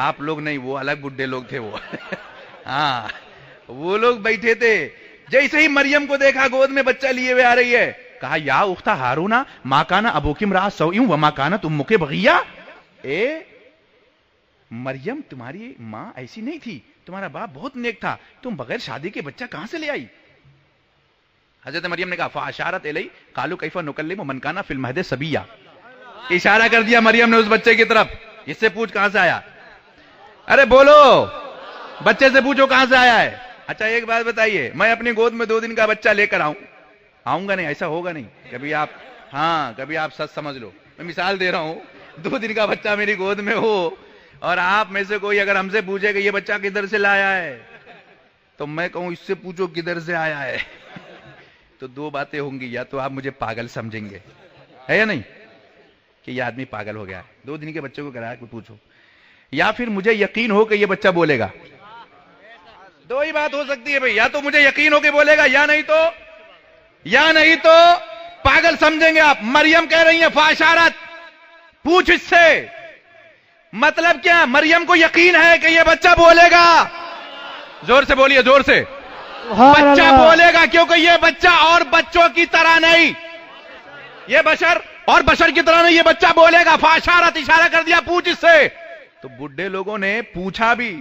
آپ لوگ نہیں، وہ الگ بڈھے لوگ تھے وہ. ہاں وہ لوگ بیٹھے تھے. جیسے ہی مریم کو دیکھا گود میں بچہ لیے ہوئے آ رہی ہے، کہا یا اختہ ہارونا ما کان ابوکی امرأ سوء وما کانت امک بغیہ. اے مریم، تمہاری ماں ایسی نہیں تھی، تمہارا باپ بہت نیک تھا، تم بغیر شادی کے بچہ کہاں سے لے آئی؟ حضرت مریم نے کہا فاشارت الی قالوا کیف نکلم من کان فی المہد صبیا. اشارہ کر دیا مریم نے اس بچے کی طرف. اس سے پوچھ کہاں سے آیا؟ ارے بولو، بچے سے پوچھو کہاں سے آیا ہے. اچھا ایک بات بتائیے، میں اپنی گود میں 2 دن کا بچہ لے کر آؤں گا نہیں؟ ایسا ہوگا نہیں. کبھی آپ سچ سمجھ لو. میں مثال دے رہا ہوں. 2 دن کا بچہ میری گود میں ہو اور آپ میں سے کوئی اگر ہم سے پوچھے کہ یہ بچہ کدھر سے لایا ہے، تو میں کہوں اس سے پوچھو کدھر سے آیا ہے. تو 2 باتیں ہوں گی. یا تو آپ مجھے پاگل سمجھیں گے، ہے یا نہیں، کہ یہ آدمی پاگل ہو گیا ہے، 2 دن کے بچے کو کرایا کہ پوچھو، یا پھر مجھے یقین ہو کہ یہ بچہ بولے گا. 2 ہی بات ہو سکتی ہے بھئی. یا تو مجھے یقین ہو کہ بولے گا، یا نہیں تو پاگل سمجھیں گے آپ. مریم کہہ رہی ہیں فاشارت، پوچھ اس سے. مطلب کیا؟ مریم کو یقین ہے کہ یہ بچہ بولے گا. زور سے بولیے، زور سے. بچہ بولے گا کیونکہ یہ بچہ اور بچوں کی طرح نہیں، یہ بشر اور بشر کی طرح نہیں، یہ بچہ بولے گا. فاشارت، اشارہ کر دیا، پوچھ اس سے. تو بڈھے لوگوں نے پوچھا بھی.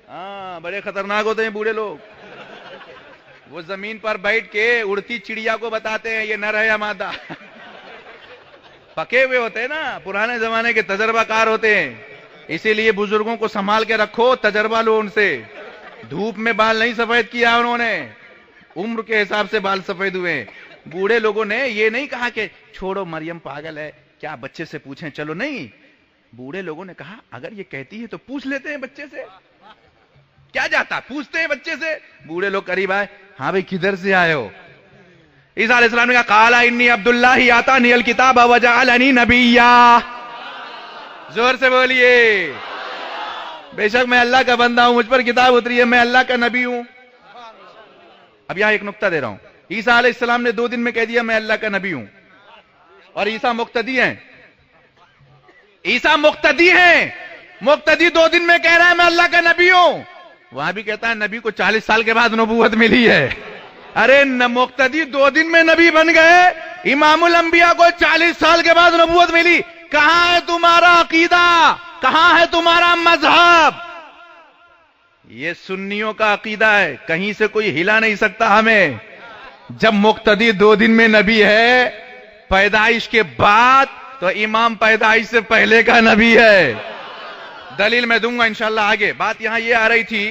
ہاں بڑے خطرناک ہوتے ہیں بوڑھے لوگ. وہ زمین پر بیٹھ کے اڑتی چڑیا کو بتاتے ہیں یہ نر ہے یا مادہ. پکے ہوئے ہوتے ہیں نا، پرانے زمانے کے تجربہ کار ہوتے ہیں. اسی لیے بزرگوں کو سنبھال کے رکھو، تجربہ لو ان سے. دھوپ میں بال نہیں سفید کیا انہوں نے، عمر کے حساب سے بال سفید ہوئے. بوڑھے لوگوں نے یہ نہیں کہا کہ چھوڑو مریم پاگل ہے، کیا بچے سے پوچھیں، چلو نہیں. بوڑھے لوگوں نے کہا اگر یہ کہتی ہے تو پوچھ لیتے ہیں بچے سے، کیا جاتا، پوچھتے ہیں بچے سے. بوڑھے لوگ قریب آئے. ہاں بھئی کدھر سے آئے ہو؟ عیسیٰ علیہ السلام نے کہا قال انی عبد اللہ آتانی الکتاب وجعلنی نبیا. زور سے بولیے. بے شک میں اللہ کا بندہ ہوں، مجھ پر کتاب اتری ہے، میں اللہ کا نبی ہوں. اب یہاں ایک نقطہ دے رہا ہوں. عیسیٰ علیہ السلام نے 2 دن میں کہہ دیا میں اللہ کا نبی ہوں، اور عیسیٰ مقتدی ہیں. عیسیٰ مقتدی ہیں. مقتدی 2 دن میں کہہ رہا ہے میں اللہ کا نبی ہوں. وہاں بھی کہتا ہے نبی کو 40 سال کے بعد نبوت ملی ہے. ارے مقتدی 2 دن میں نبی بن گئے، امام الانبیاء کو 40 سال کے بعد نبوت ملی. کہاں ہے تمہارا عقیدہ؟ کہاں ہے تمہارا مذہب؟ یہ سنیوں کا عقیدہ ہے، کہیں سے کوئی ہلا نہیں سکتا ہمیں. جب مقتدی 2 دن میں نبی ہے پیدائش کے بعد، تو امام پیدائش سے پہلے کا نبی ہے. دلیل میں دوں گا انشاءاللہ آگے. بات یہاں یہ آ رہی تھی,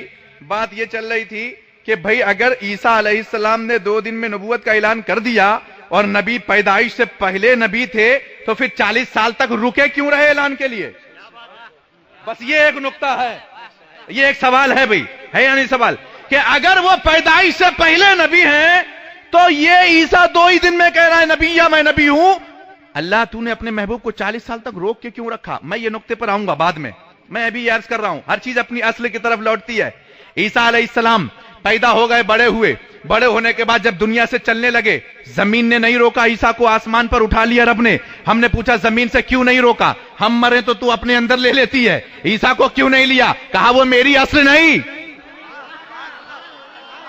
بات یہ چل رہی تھی کہ بھئی اگر عیسیٰ علیہ السلام نے 2 دن میں نبوت کا اعلان کر دیا اور نبی پیدائش سے پہلے نبی تھے تو پھر 40 سال تک رکے کیوں رہے اعلان کے لیے؟ بس یہ ایک نقطہ ہے, یہ ایک سوال ہے بھئی, ہے یا نہیں سوال, کہ اگر وہ پیدائش سے پہلے نبی ہیں تو یہ عیسیٰ 2 ہی دن میں کہہ رہا ہے نبی یا میں نبی ہوں, اللہ تو نے اپنے محبوب کو 40 سال تک روک کے کیوں رکھا؟ میں یہ نقطے پر آؤں گا بعد میں ابھی عرض کر رہا ہوں, ہر چیز اپنی اصل کی طرف لوٹتی ہے. عیسیٰ علیہ السلام پیدا ہو گئے, بڑے ہوئے, بڑے ہونے کے بعد جب دنیا سے چلنے لگے, زمین نے نہیں روکا عیسیٰ کو, آسمان پر اٹھا لیا رب نے. ہم نے پوچھا زمین سے کیوں نہیں روکا؟ ہم مرے تو اپنے اندر لے لیتی ہے, عیسیٰ کو کیوں نہیں لیا؟ کہا وہ میری اصل نہیں,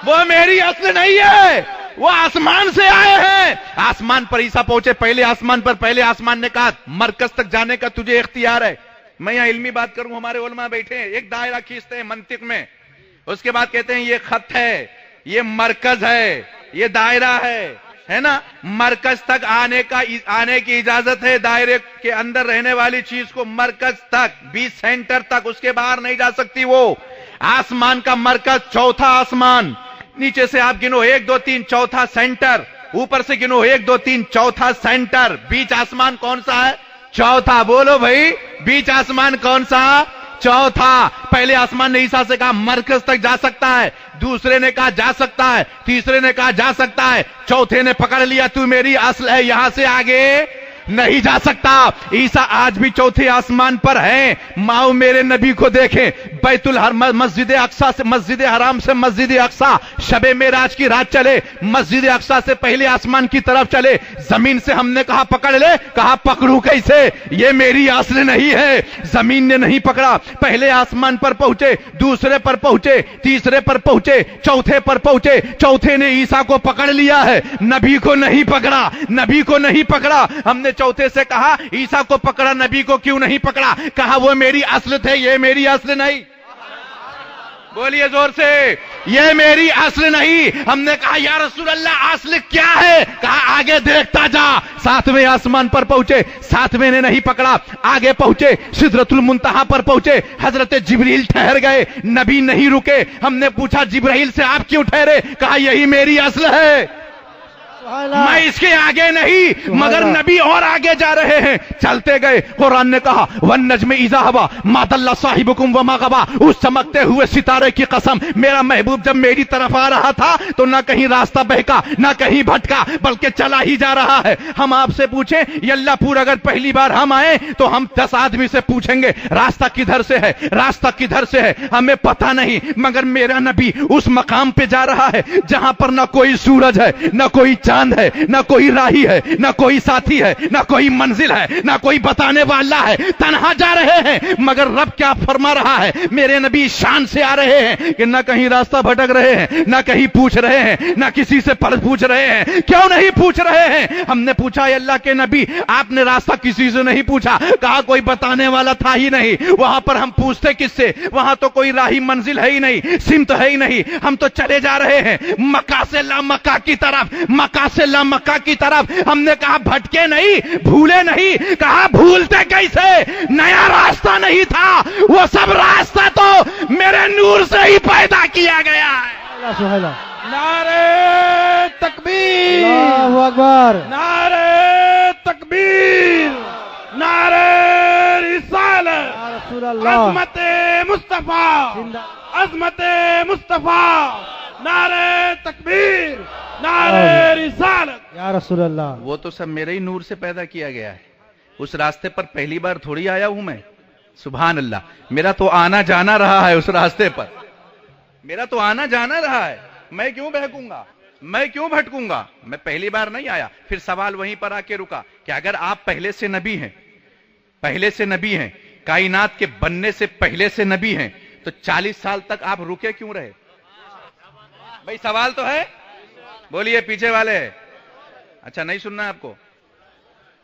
وہ میری اصل نہیں ہے, وہ آسمان سے آئے ہیں. آسمان پر عیسیٰ پہنچے, پہلے آسمان نے کہا مرکز تک جانے کا تجھے اختیار ہے. میں یہاں علمی بات کروں, ہمارے علماء بیٹھے ہیں, ایک دائرہ کھینچتے ہیں منطق میں, اس کے بعد کہتے ہیں یہ خط ہے, یہ مرکز ہے, یہ دائرہ ہے نا, مرکز تک آنے کی اجازت ہے, دائرے کے اندر رہنے والی چیز کو مرکز تک, بھی سینٹر تک, اس کے باہر نہیں جا سکتی. وہ آسمان کا مرکز, چوتھا آسمان, نیچے سے آپ گنو 1 2 3 چوتھا سینٹر, اوپر سے گنو 1 2 3 چوتھا سینٹر, بیچ آسمان کون سا ہے؟ چوتھا. بولو بھائی, بیچ آسمان کون سا؟ چوتھا. پہلے آسمان نے عیسیٰ سے کہا مرکز تک جا سکتا ہے, دوسرے نے کہا جا سکتا ہے, تیسرے نے کہا جا سکتا ہے, چوتھے نے پکڑ لیا تو میری اصل ہے, یہاں سے آگے نہیں جا سکتا. عیسیٰ آج بھی چوتھے آسمان پر ہیں. ماؤ میرے نبی کو دیکھیں, بیت الحرم, مسجد اقصی سے, مسجد حرام سے مسجد اقصی, شب معراج کی رات چلے, مسجد اقصی سے پہلے آسمان کی طرف چلے. زمین سے ہم نے کہا پکڑ لے, کہا پکڑوں کیسے؟ یہ میری اصل نہیں ہے. زمین نے نہیں پکڑا, پہلے آسمان پر پہنچے, دوسرے پر پہنچے, تیسرے پر پہنچے, چوتھے پر پہنچے, چوتھے نے عیسیٰ کو پکڑ لیا ہے, نبی کو نہیں پکڑا, نبی کو نہیں پکڑا. ہم نے چوتھے سے کہا عیسیٰ کو پکڑا, نبی کو کیوں نہیں پکڑا؟ کہا وہ میری اصل تھے, یہ میری اصل نہیں. بولیے زور سے, یہ میری اصل نہیں. ہم نے کہا یا رسول اللہ اصل کیا ہے؟ کہا آگے دیکھتا جا. 7ویں آسمان پر پہنچے, 7ویں نے نہیں پکڑا, آگے پہنچے, سدرۃ المنتہا پر پہنچے, حضرت جبریل ٹھہر گئے, نبی نہیں رکے. ہم نے پوچھا جبرائیل سے آپ کیوں ٹھہرے؟ کہا یہی میری اصل ہے, میں اس کے آگے نہیں. مگر نبی اور آگے جا رہے ہیں, چلتے گئے. قرآن نے کہا وَالنَّجْمِ إِذَا هَوَىٰ مَا ضَلَّ صَاحِبُكُمْ وَمَا غَوَىٰ, اس چمکتے ہوئے ستارے کی قسم, میرا محبوب جب میری طرف آ رہا تھا تو نہ کہیں راستہ بہکا, نہ کہیں بھٹکا, بلکہ چلا ہی جا رہا ہے. ہم آپ سے پوچھیں یا اللہ پور, اگر پہلی بار ہم آئیں تو ہم 10 آدمی سے پوچھیں گے راستہ کدھر سے ہے, راستہ کدھر سے ہے, ہمیں پتہ نہیں. مگر میرا نبی اس مقام پہ جا رہا ہے جہاں پر نہ کوئی سورج ہے, نہ کوئی چاند ہے, نہ کوئی راہی ہے, نہ کوئی ساتھی ہے, نہ کوئی منزل ہے, نہ کوئی بتانے والا ہے, تنہا جا رہے ہیں. مگر رب کیا فرما رہا ہے؟ میرے نبی شان سے آ رہے ہیں کہ نہ کہیں راستہ بھٹک رہے ہیں, نہ کہیں پوچھ رہے ہیں, نہ کسی سے پوچھ رہے ہیں. کیوں نہیں پوچھ رہے ہیں؟ ہم نے پوچھا اے اللہ کے نبی, آپ نے راستہ کسی سے نہیں پوچھا. کہا کوئی بتانے والا تھا ہی نہیں. وہاں پر ہم پوچھتے کس سے؟ وہاں تو کوئی راہی منزل ہے ہی نہیں, سمت ہے ہی نہیں. ہم تو چلے جا رہے ہیں مکہ سے لا مکہ کی طرف, مکہ سے لا مکہ کی طرف. ہم نے کہا بھٹکے نہیں, بھولے نہیں. کہا بھولتے کیسے؟ نیا راستہ نہیں تھا, وہ سب راستہ تو میرے نور سے ہی پیدا کیا گیا ہے. نعرہ تکبیر, اللہ اکبر, نعرہ تکبیر, نعرہ رسالت, رسول اللہ, عظمت مصطفیٰ, عظمت مصطفیٰ, نعرہ تکبیر, نعرہ رسالت. یا رسول اللہ. وہ تو سب میرے ہی نور سے پیدا کیا گیا ہے. اس راستے پر پہلی بار تھوڑی آیا ہوں میں. سبحان اللہ, میرا تو آنا جانا رہا ہے اس راستے پر, میرا تو آنا جانا رہا ہے. میں کیوں بہکوں گا, میں کیوں بھٹکوں گا؟ میں پہلی بار نہیں آیا. پھر سوال وہیں پر آ کے رکا کہ اگر آپ پہلے سے نبی ہیں, پہلے سے نبی ہیں, کائنات کے بننے سے پہلے سے نبی ہیں, تو 40 سال تک آپ رکے کیوں رہے؟ بھائی سوال تو ہے, بولیے پیچھے والے. اچھا نہیں سننا آپ کو,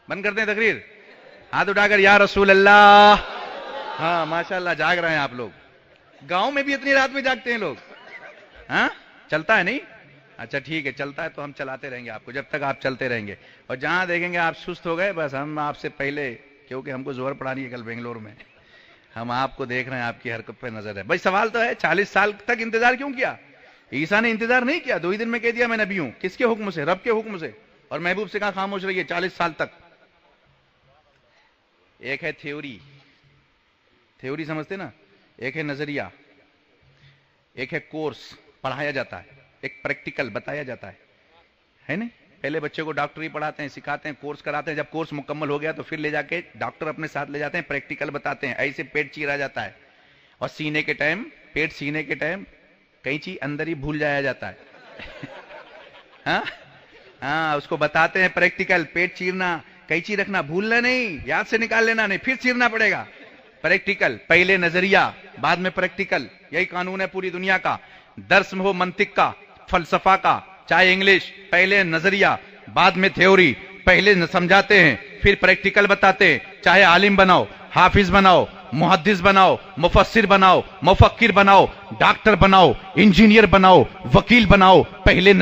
بند کر دیں تقریر. ہاتھ اٹھا کر یا رسول اللہ. ہاں ماشاءاللہ جاگ رہے ہیں آپ لوگ. گاؤں میں بھی اتنی رات میں جاگتے ہیں لوگ, ہاں چلتا ہے نہیں؟ اچھا ٹھیک ہے، چلتا ہے تو ہم چلاتے رہیں گے آپ کو جب تک آپ چلتے رہیں گے، اور جہاں دیکھیں گے آپ سست ہو گئے بس ہم آپ سے پہلے، کیونکہ ہم کو زہر پڑھانی ہے کل بنگلور میں، ہم آپ کو دیکھ رہے ہیں، آپ کی حرکت پہ نظر ہے۔ بھائی سوال تو ہے 40 سال تک انتظار کیوں کیا؟ عیسیٰ نے انتظار نہیں کیا، 2 ہی دن میں کہہ دیا میں نبی ہوں۔ کس کے حکم سے؟ رب کے حکم سے، اور محبوب سے کہا خاموش رہیے 40 سال تک۔ ایک ہے تھیوری سمجھتے نا، ایک ہے نظریہ، ایک ہے کورس پڑھایا جاتا ہے، ایک پریکٹیکل بتایا جاتا ہے نا؟ پہلے بچے کو ڈاکٹری پڑھاتے ہیں، سکھاتے ہیں، کورس کراتے ہیں، جب کورس مکمل ہو گیا تو پھر لے جا کے ڈاکٹر اپنے ساتھ لے جاتے ہیں، پریکٹیکل بتاتے ہیں، ایسے پیٹ چیرا جاتا ہے، اور سینے کے ٹائم کینچی اندر ہی بھول جایا جاتا ہے۔ ہاں اس کو بتاتے ہیں پریکٹیکل، پیٹ چیرنا، کینچی رکھنا، بھولنا نہیں، یاد سے نکال لینا نہیں، پھر چیرنا پڑے گا۔ پریکٹیکل، پہلے نظریہ بعد میں پریکٹیکل، یہی قانون ہے پوری دنیا کا۔ درس میں ہو منطق کا، فلسفہ کا، چاہے انگلش، پہلے نظریہ بعد میں تھیوری، پہلے سمجھاتے ہیں پھر پریکٹیکل بتاتے ہیں۔ چاہے عالم بناؤ، حافظ بناؤ، محدث بناؤ، مفسر بناؤ، مفکر بناؤ، ڈاکٹر بناؤ، انجینئر بناؤ، وکیل بناؤ، پہلے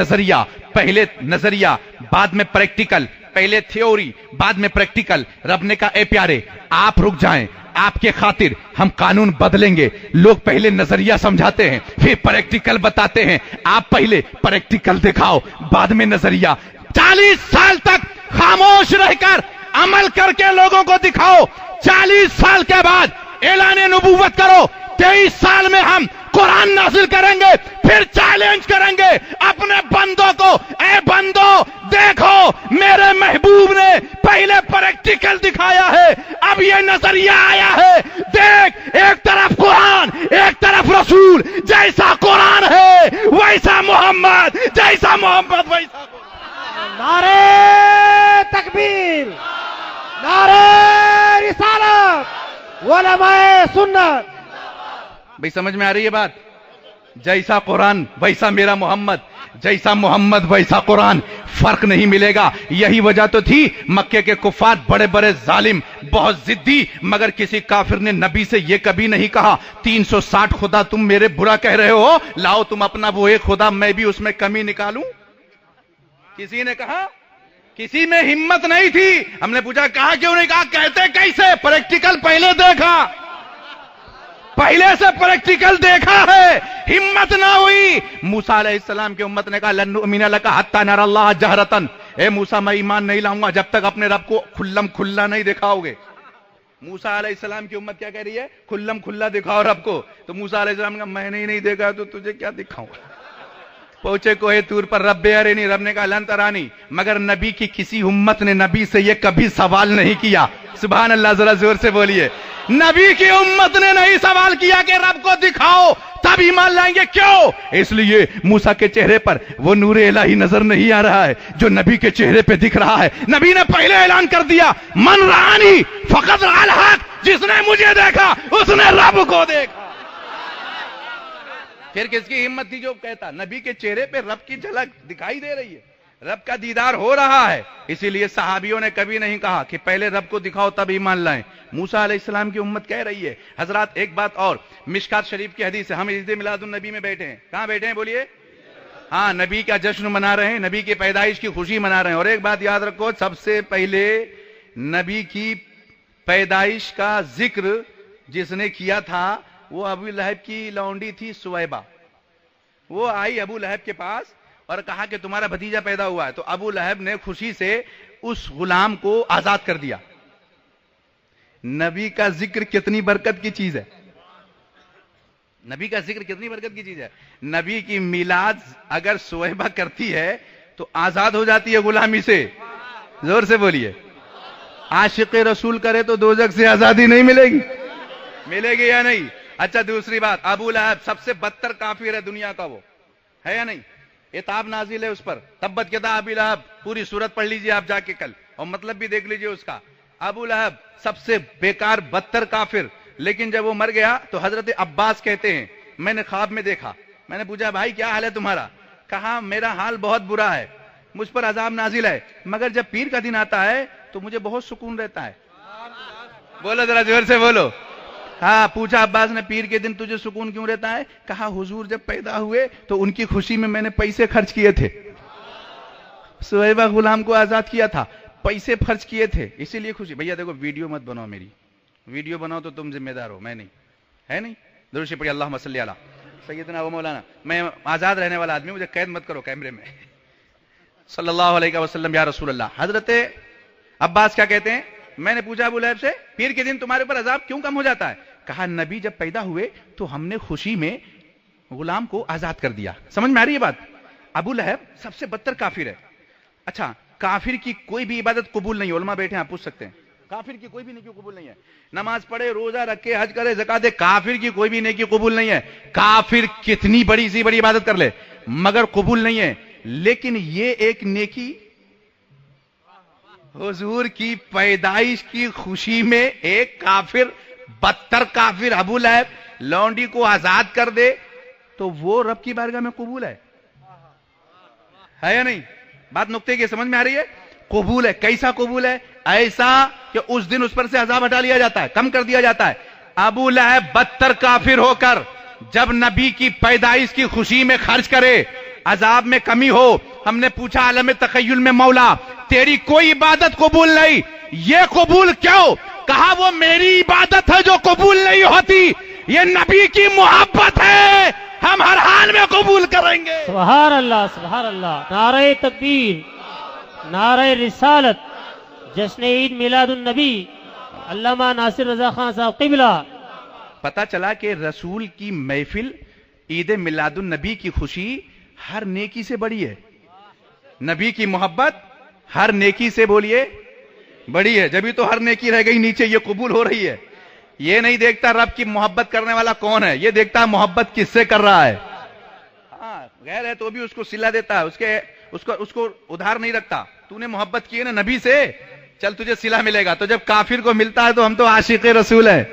نظریہ بعد میں پریکٹیکل، پہلے تھیوری بعد میں پریکٹیکل۔ رب نے کہا اے پیارے آپ رک جائیں، آپ کے خاطر ہم قانون بدلیں گے۔ لوگ پہلے نظریہ سمجھاتے ہیں پھر پریکٹیکل بتاتے ہیں، آپ پہلے پریکٹیکل دکھاؤ بعد میں نظریہ۔ 40 سال تک خاموش رہ کر عمل کر کے لوگوں کو دکھاؤ، 40 سال کے بعد اعلان نبوت کرو، 23 سال میں ہم قرآن نازل کریں گے، پھر چیلنج کریں گے اپنے بندوں کو، اے بندو دیکھو میرے محبوب نے پہلے پریکٹیکل دکھایا ہے، اب یہ نظریہ آیا ہے، دیکھ ایک طرف قرآن ایک طرف رسول، جیسا قرآن ہے ویسا محمد، جیسا محمد ویسا قرآن۔ نعرہ تکبیر، نعرہ رسالت، علماء سنت۔ بھئی سمجھ میں آ رہی ہے بات؟ جیسا قرآن ویسا میرا محمد، جیسا محمد ویسا قرآن، فرق نہیں ملے گا۔ یہی وجہ تو تھی مکے کے کفار بڑے بڑے ظالم، بہت ضدی، مگر کسی کافر نے نبی سے یہ کبھی نہیں کہا 360 خدا تم میرے برا کہہ رہے ہو، لاؤ تم اپنا وہ ایک خدا میں بھی اس میں کمی نکالوں۔ کسی نے کہا؟ کسی میں ہمت نہیں تھی۔ ہم نے پوچھا کہا کیوں نہیں؟ کہا کہتے کیسے؟ پریکٹیکل پہلے دیکھا، پہلے سے پریکٹیکل دیکھا ہے، ہمت نہ ہوئی۔ موسیٰ علیہ السلام کی امت نے کہا لن نؤمن لک حتی نری اللہ جہرۃ، اے موسیٰ میں ایمان نہیں لاؤں گا جب تک اپنے رب کو کھلم کھلا نہیں دکھاؤ گے۔ موسیٰ علیہ السلام کی امت کیا کہہ رہی ہے؟ کھلم کھلا دکھاؤ رب کو۔ تو موسیٰ علیہ السلام نے کہا میں نے ہی نہیں دیکھا تو تجھے کیا دکھاؤں؟ پہنچے کوہ طور پر، رب ارنی، رب نے کہا لن ترانی، مگر نبی کی کسی امت نے نبی سے یہ کبھی سوال نہیں کیا۔ سبحان اللہ، ذرا زور سے بولیے۔ نبی کی امت نے نہیں سوال کیا کہ رب کو دکھاؤ تب ایمان لائیں گے، کیوں؟ اس لیے موسیٰ کے چہرے پر وہ نور الہی نظر نہیں آ رہا ہے جو نبی کے چہرے پہ دکھ رہا ہے۔ نبی نے پہلے اعلان کر دیا من رآنی فقد رأى الحق، جس نے مجھے دیکھا اس نے رب کو دیکھا۔ پھر کس کی ہمت تھی جو کہتا نبی کے چہرے پہ رب کی جھلک دکھائی دے رہی ہے، رب کا دیدار ہو رہا ہے۔ اسی لیے صحابیوں نے کبھی نہیں کہا کہ پہلے رب کو دکھاؤ تب ایمان لائیں۔ موسیٰ علیہ السلام کی امت کہہ رہی ہے۔ حضرات ایک بات اور، مشکات شریف کی حدیث ہے، ہم عید میلاد النبی میں بیٹھے ہیں۔ کہاں بیٹھے ہیں بولیے؟ ہاں، نبی کا جشن منا رہے ہیں، نبی کی پیدائش کی خوشی منا رہے ہیں۔ اور ایک بات یاد رکھو، سب سے پہلے نبی کی پیدائش کا ذکر جس نے کیا تھا وہ ابو لہب کی لونڈی تھی سویبہ۔ وہ آئی ابو لہب کے پاس اور کہا کہ تمہارا بھتیجا پیدا ہوا ہے، تو ابو لہب نے خوشی سے اس غلام کو آزاد کر دیا۔ نبی کا ذکر کتنی برکت کی چیز ہے، نبی کا ذکر کتنی برکت کی چیز ہے۔ نبی کی میلاد اگر سویبہ کرتی ہے تو آزاد ہو جاتی ہے غلامی سے۔ زور سے بولیے۔ عاشق رسول کرے تو دوزخ سے آزادی نہیں ملے گی، ملے گی یا نہیں؟ اچھا دوسری بات، ابو لہب سب سے بدتر کافر ہے دنیا کا، وہ ہے یا نہیں؟ عتاب نازل ہے اس پر، تبت یدا ابی لہب، پوری سورت پڑھ لیجئے آپ جا کے کل، اور مطلب بھی دیکھ لیجئے اس کا۔ ابو لہب سب سے بیکار بدتر کافر، لیکن جب وہ مر گیا تو حضرت عباس کہتے ہیں میں نے خواب میں دیکھا، میں نے پوچھا بھائی کیا حال ہے تمہارا؟ کہا میرا حال بہت برا ہے، مجھ پر عذاب نازل ہے، مگر جب پیر کا دن آتا ہے تو مجھے بہت سکون رہتا ہے۔ بولو ذرا زور سے بولو۔ ہاں پوچھا عباس نے پیر کے دن تجھے سکون کیوں رہتا ہے؟ کہا حضور جب پیدا ہوئے تو ان کی خوشی میں نے پیسے خرچ کیے تھے، سہیبہ غلام کو آزاد کیا تھا، پیسے خرچ کیے تھے، اسی لیے خوشی۔ بھیا دیکھو ویڈیو مت بناؤ، میری ویڈیو بناؤ تو تم ذمہ دار ہو، میں نہیں، ہے نہیں؟ درود شریف پڑھی اللہم صلی علی سیدنا و مولانا۔ میں آزاد رہنے والا آدمی، مجھے قید مت کرو کیمرے میں۔ صلی اللہ علیہ وسلم یا رسول اللہ۔ حضرت عباس کیا کہتے ہیں؟ میں نے پوچھا ابو لہب سے پیر کے دن تمہارے اوپر عذاب کیوں کم ہو جاتا ہے؟ کہا نبی جب پیدا ہوئے تو ہم نے خوشی میں غلام کو آزاد کر دیا۔ سمجھ میں آ رہی ہے بات؟ ابو لہب سب سے بدتر کافر ہے۔ اچھا کافر کی کوئی بھی عبادت قبول نہیں، علماء بیٹھے ہیں آپ پوچھ سکتے ہیں، کافر کی کوئی بھی نیکی قبول نہیں ہے، نماز پڑھے، روزہ رکھے، حج کرے، زکات دے، کافر کی کوئی بھی نیکی قبول نہیں ہے، کافر کتنی بڑی سی بڑی عبادت کر لے مگر قبول نہیں ہے۔ لیکن یہ ایک نیکی حضور کی پیدائش کی خوشی میں ایک کافر، بدتر کافر ابو لہب لونڈی کو آزاد کر دے تو وہ رب کی بارگاہ میں قبول ہے یا نہیں؟ بات نقطے کی سمجھ میں آ رہی ہے؟ قبول ہے۔ کیسا قبول ہے؟ ایسا کہ اس دن اس پر سے عذاب ہٹا لیا جاتا ہے، کم کر دیا جاتا ہے۔ ابو لہب بدتر کافر ہو کر جب نبی کی پیدائش کی خوشی میں خرچ کرے عذاب میں کمی ہو۔ ہم نے پوچھا عالم تخیل میں مولا تیری کوئی عبادت قبول نہیں، یہ قبول کیوں؟ کہا وہ میری عبادت ہے جو قبول نہیں ہوتی، یہ نبی کی محبت ہے، ہم ہر حال میں قبول کریں گے۔ سبحان اللہ سبحان اللہ، نعرہ تکبیر، نعرہ رسالت، جشن عید میلاد النبی، علامہ ناصر رضا خان صاحب قبلہ۔ پتا چلا کہ رسول کی محفل عید میلاد النبی کی خوشی ہر نیکی سے بڑی ہے، نبی کی محبت ہر نیکی سے بولیے بڑی ہے، جبھی تو ہر نیکی رہ گئی نیچے، یہ قبول ہو رہی ہے۔ یہ نہیں دیکھتا رب کی محبت کرنے والا کون ہے، یہ دیکھتا محبت کس سے کر رہا ہے۔ ہاں غیر ہے تو بھی اس کو صلہ دیتا ہے، اس کو ادھار نہیں رکھتا۔ تو نے محبت کی ہے نا نبی سے، چل تجھے صلہ ملے گا۔ تو جب کافر کو ملتا ہے تو ہم تو عاشق رسول ہیں،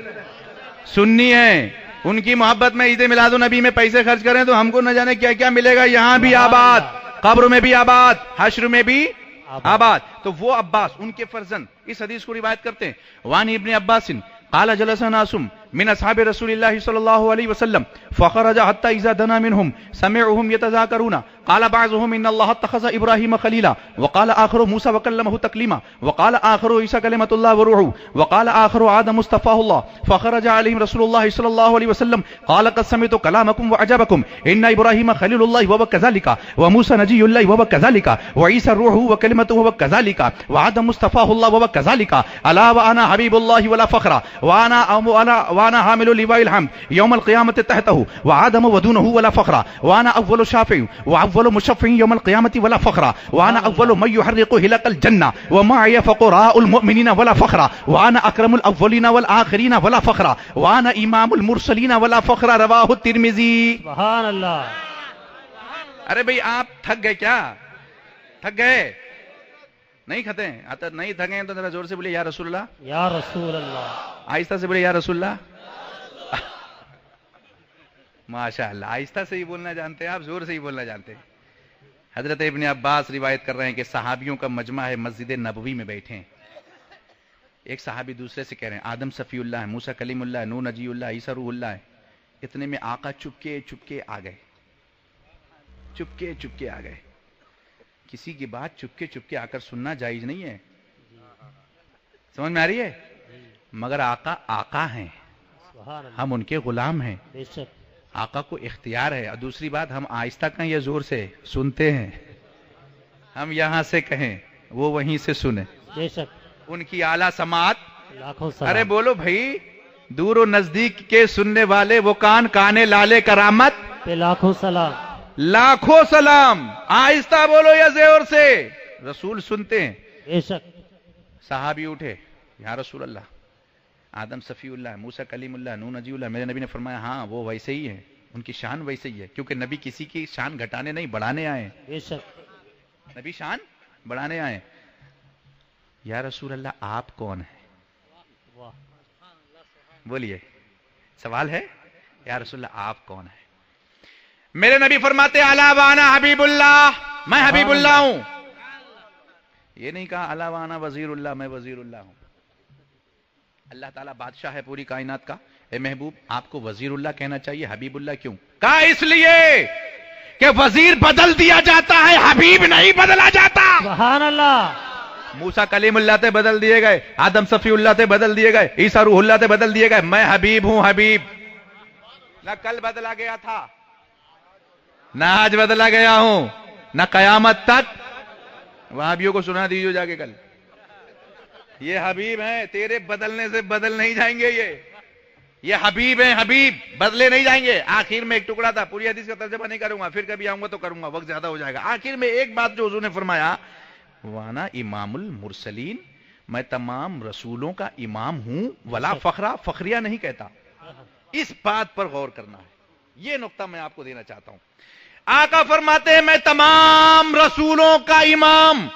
سنی ہیں، ان کی محبت میں عید میلاد النبی میں پیسے خرچ کریں تو ہم کو نہ جانے کیا کیا ملے گا، یہاں بھی آباد، قبر میں بھی آباد، حشر میں بھی آباد۔ تو وہ عباس ان کے فرزند اس حدیث کو روایت کرتے ہیں، وان ابن عباس قال جلس ناس من اصحاب رسول الله صلى الله عليه وسلم فخرج حتى اذا دنا منهم سمعهم يتذاكرون قال بعضهم ان الله اتخذ ابراهيم خليلا وقال اخر موسى وكلمه تكليما وقال اخر عيسى كلمه الله وروحه وقال اخر آدم مصطفاه الله فخرج عليهم رسول الله صلى الله عليه وسلم قال قد سمعت كلامكم وعجبكم ان ابراهيم خليل الله وهو كذلك وموسى نجي الله وهو كذلك وعيسى روحه وكلمته وهو كذلك وآدم مصطفاه الله وهو كذلك الا وانا حبيب الله ولا فخر وانا حامل لواء الحمد يوم القيامة تحته وآدم ودونه ولا فخر وانا اول شافع واول مشفع يوم القيامة ولا فخر وانا اول من يحرق هلك الجنة ومعي فقراء المؤمنين ولا فخر وانا اكرم الاولين والاخرين ولا فخر وانا امام المرسلين ولا فخر رواه الترمذي۔ سبحان اللہ۔ ارے بھئی آپ تھک گئے کیا؟ تھک گئے؟ نہیں کھتے ہیں؟ آتا نہیں تھکیں تو ذرا زور سے بولے یا رسول اللہ، یا رسول اللہ، آہستہ سے بولے یا رسول اللہ۔ ماشاء اللہ، آہستہ سے ہی بولنا جانتے ہیں آپ، زور سے ہی بولنا جانتے ہیں۔ حضرت ابن عباس روایت کر رہے ہیں کہ صحابیوں کا مجمع ہے، مسجد نبوی میں بیٹھے ہیں، ایک صحابی دوسرے سے کہہ رہے ہیں آدم صفی اللہ ہے، موسیٰ کلیم اللہ ہے، نوح نجی اللہ، عیسیٰ روح اللہ ہے۔ اتنے میں آقا چپکے چپکے آ گئے، چپکے چپکے آ گئے۔ کسی کی بات چپکے چپکے آ کر سننا جائز نہیں ہے، سمجھ میں آ رہی ہے؟ مگر آقا آقا ہیں، سبحان اللہ، ہم ان کے غلام ہیں، بے شک، آقا کو اختیار ہے۔ اور دوسری بات ہم آہستہ کہیں یا زور سے سنتے ہیں، ہم یہاں سے کہیں وہ وہیں سے سنیں، بے شک، ان کی اعلیٰ سماعت۔ لاکھوں سلام۔ ارے بولو بھائی، دور و نزدیک کے سننے والے وہ کان کانے لالے کرامت، پہ لاکھوں سلام۔ لاکھوں سلام۔ آہستہ بولو یا زور سے، رسول سنتے ہیں۔ بے شک، صحابی اٹھے، یا رسول اللہ آدم صفی اللہ ہے، موسیٰ کلیم اللہ، نوح نجی اللہ۔ میرے نبی نے فرمایا ہاں وہ ویسے ہی ہیں، ان کی شان ویسے ہی ہے، کیونکہ نبی کسی کی شان گھٹانے نہیں بڑھانے آئے ہیں، بے شک، نبی شان بڑھانے آئے ہیں۔ یا رسول اللہ آپ کون ہیں؟ واہ، بولیے، سوال ہے، یا رسول اللہ آپ کون ہیں؟ میرے نبی فرماتے الا وانا حبیب اللہ، میں حبیب اللہ ہوں۔ یہ نہیں کہا الا وانا وزیر اللہ، میں وزیر اللہ ہوں۔ اللہ تعالیٰ بادشاہ ہے پوری کائنات کا، اے محبوب آپ کو وزیر اللہ کہنا چاہیے، حبیب اللہ کیوں؟ کہا اس لیے کہ وزیر بدل دیا جاتا ہے، حبیب نہیں بدلا جاتا۔ سبحان اللہ۔ موسیٰ کلیم اللہ تے بدل دیے گئے، آدم صفی اللہ تے بدل دیے گئے، عیسیٰ روح اللہ تے بدل دیے گئے، میں حبیب ہوں، حبیب نہ کل بدلا گیا تھا، نہ آج بدلا گیا ہوں، نہ قیامت تک۔ وہابیوں کو سنا دیجیے جا کے کل، یہ حبیب ہیں، تیرے بدلنے سے بدل نہیں جائیں گے، یہ حبیب ہیں، حبیب بدلے نہیں جائیں گے۔ آخر میں ایک ٹکڑا تھا، پوری حدیث کا ترجمہ نہیں کروں گا، پھر کبھی آؤں گا تو کروں گا، وقت زیادہ ہو جائے گا۔ آخر میں ایک بات جو حضور نے فرمایا، وانا امام المرسلین، میں تمام رسولوں کا امام ہوں، ولا فخرا، فخریہ نہیں کہتا۔ اس بات پر غور کرنا ہے، یہ نقطہ میں آپ کو دینا چاہتا ہوں۔ آقا فرماتے ہیں میں تمام رسولوں کا امام،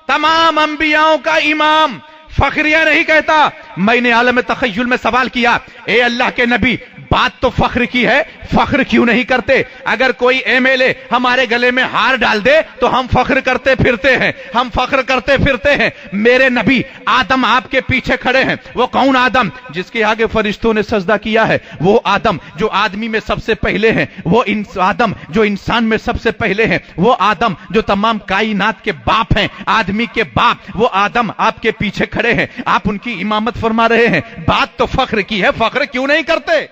تمام انبیاءوں کا امام، فخریہ نہیں کہتا۔ میں نے عالم تخیل میں سوال کیا، اے اللہ کے نبی، بات تو فخر کی ہے، فخر کیوں نہیں کرتے؟ اگر کوئی ایم ایل اے ہمارے گلے میں ہار ڈال دے تو ہم فخر کرتے پھرتے ہیں، ہم فخر کرتے پھرتے ہیں۔ میرے نبی آدم آپ کے پیچھے کھڑے ہیں، وہ کون آدم؟ جس کے آگے فرشتوں نے سجدہ کیا ہے، وہ آدم جو آدمی میں سب سے پہلے ہیں، وہ آدم جو انسان میں سب سے پہلے ہیں، وہ آدم جو تمام کائنات کے باپ ہیں، آدمی کے باپ، وہ آدم آپ کے پیچھے کھڑے ہیں، آپ ان کی امامت فرما رہے ہیں۔ بات تو فخر کی ہے، فخر کیوں نہیں کرتے؟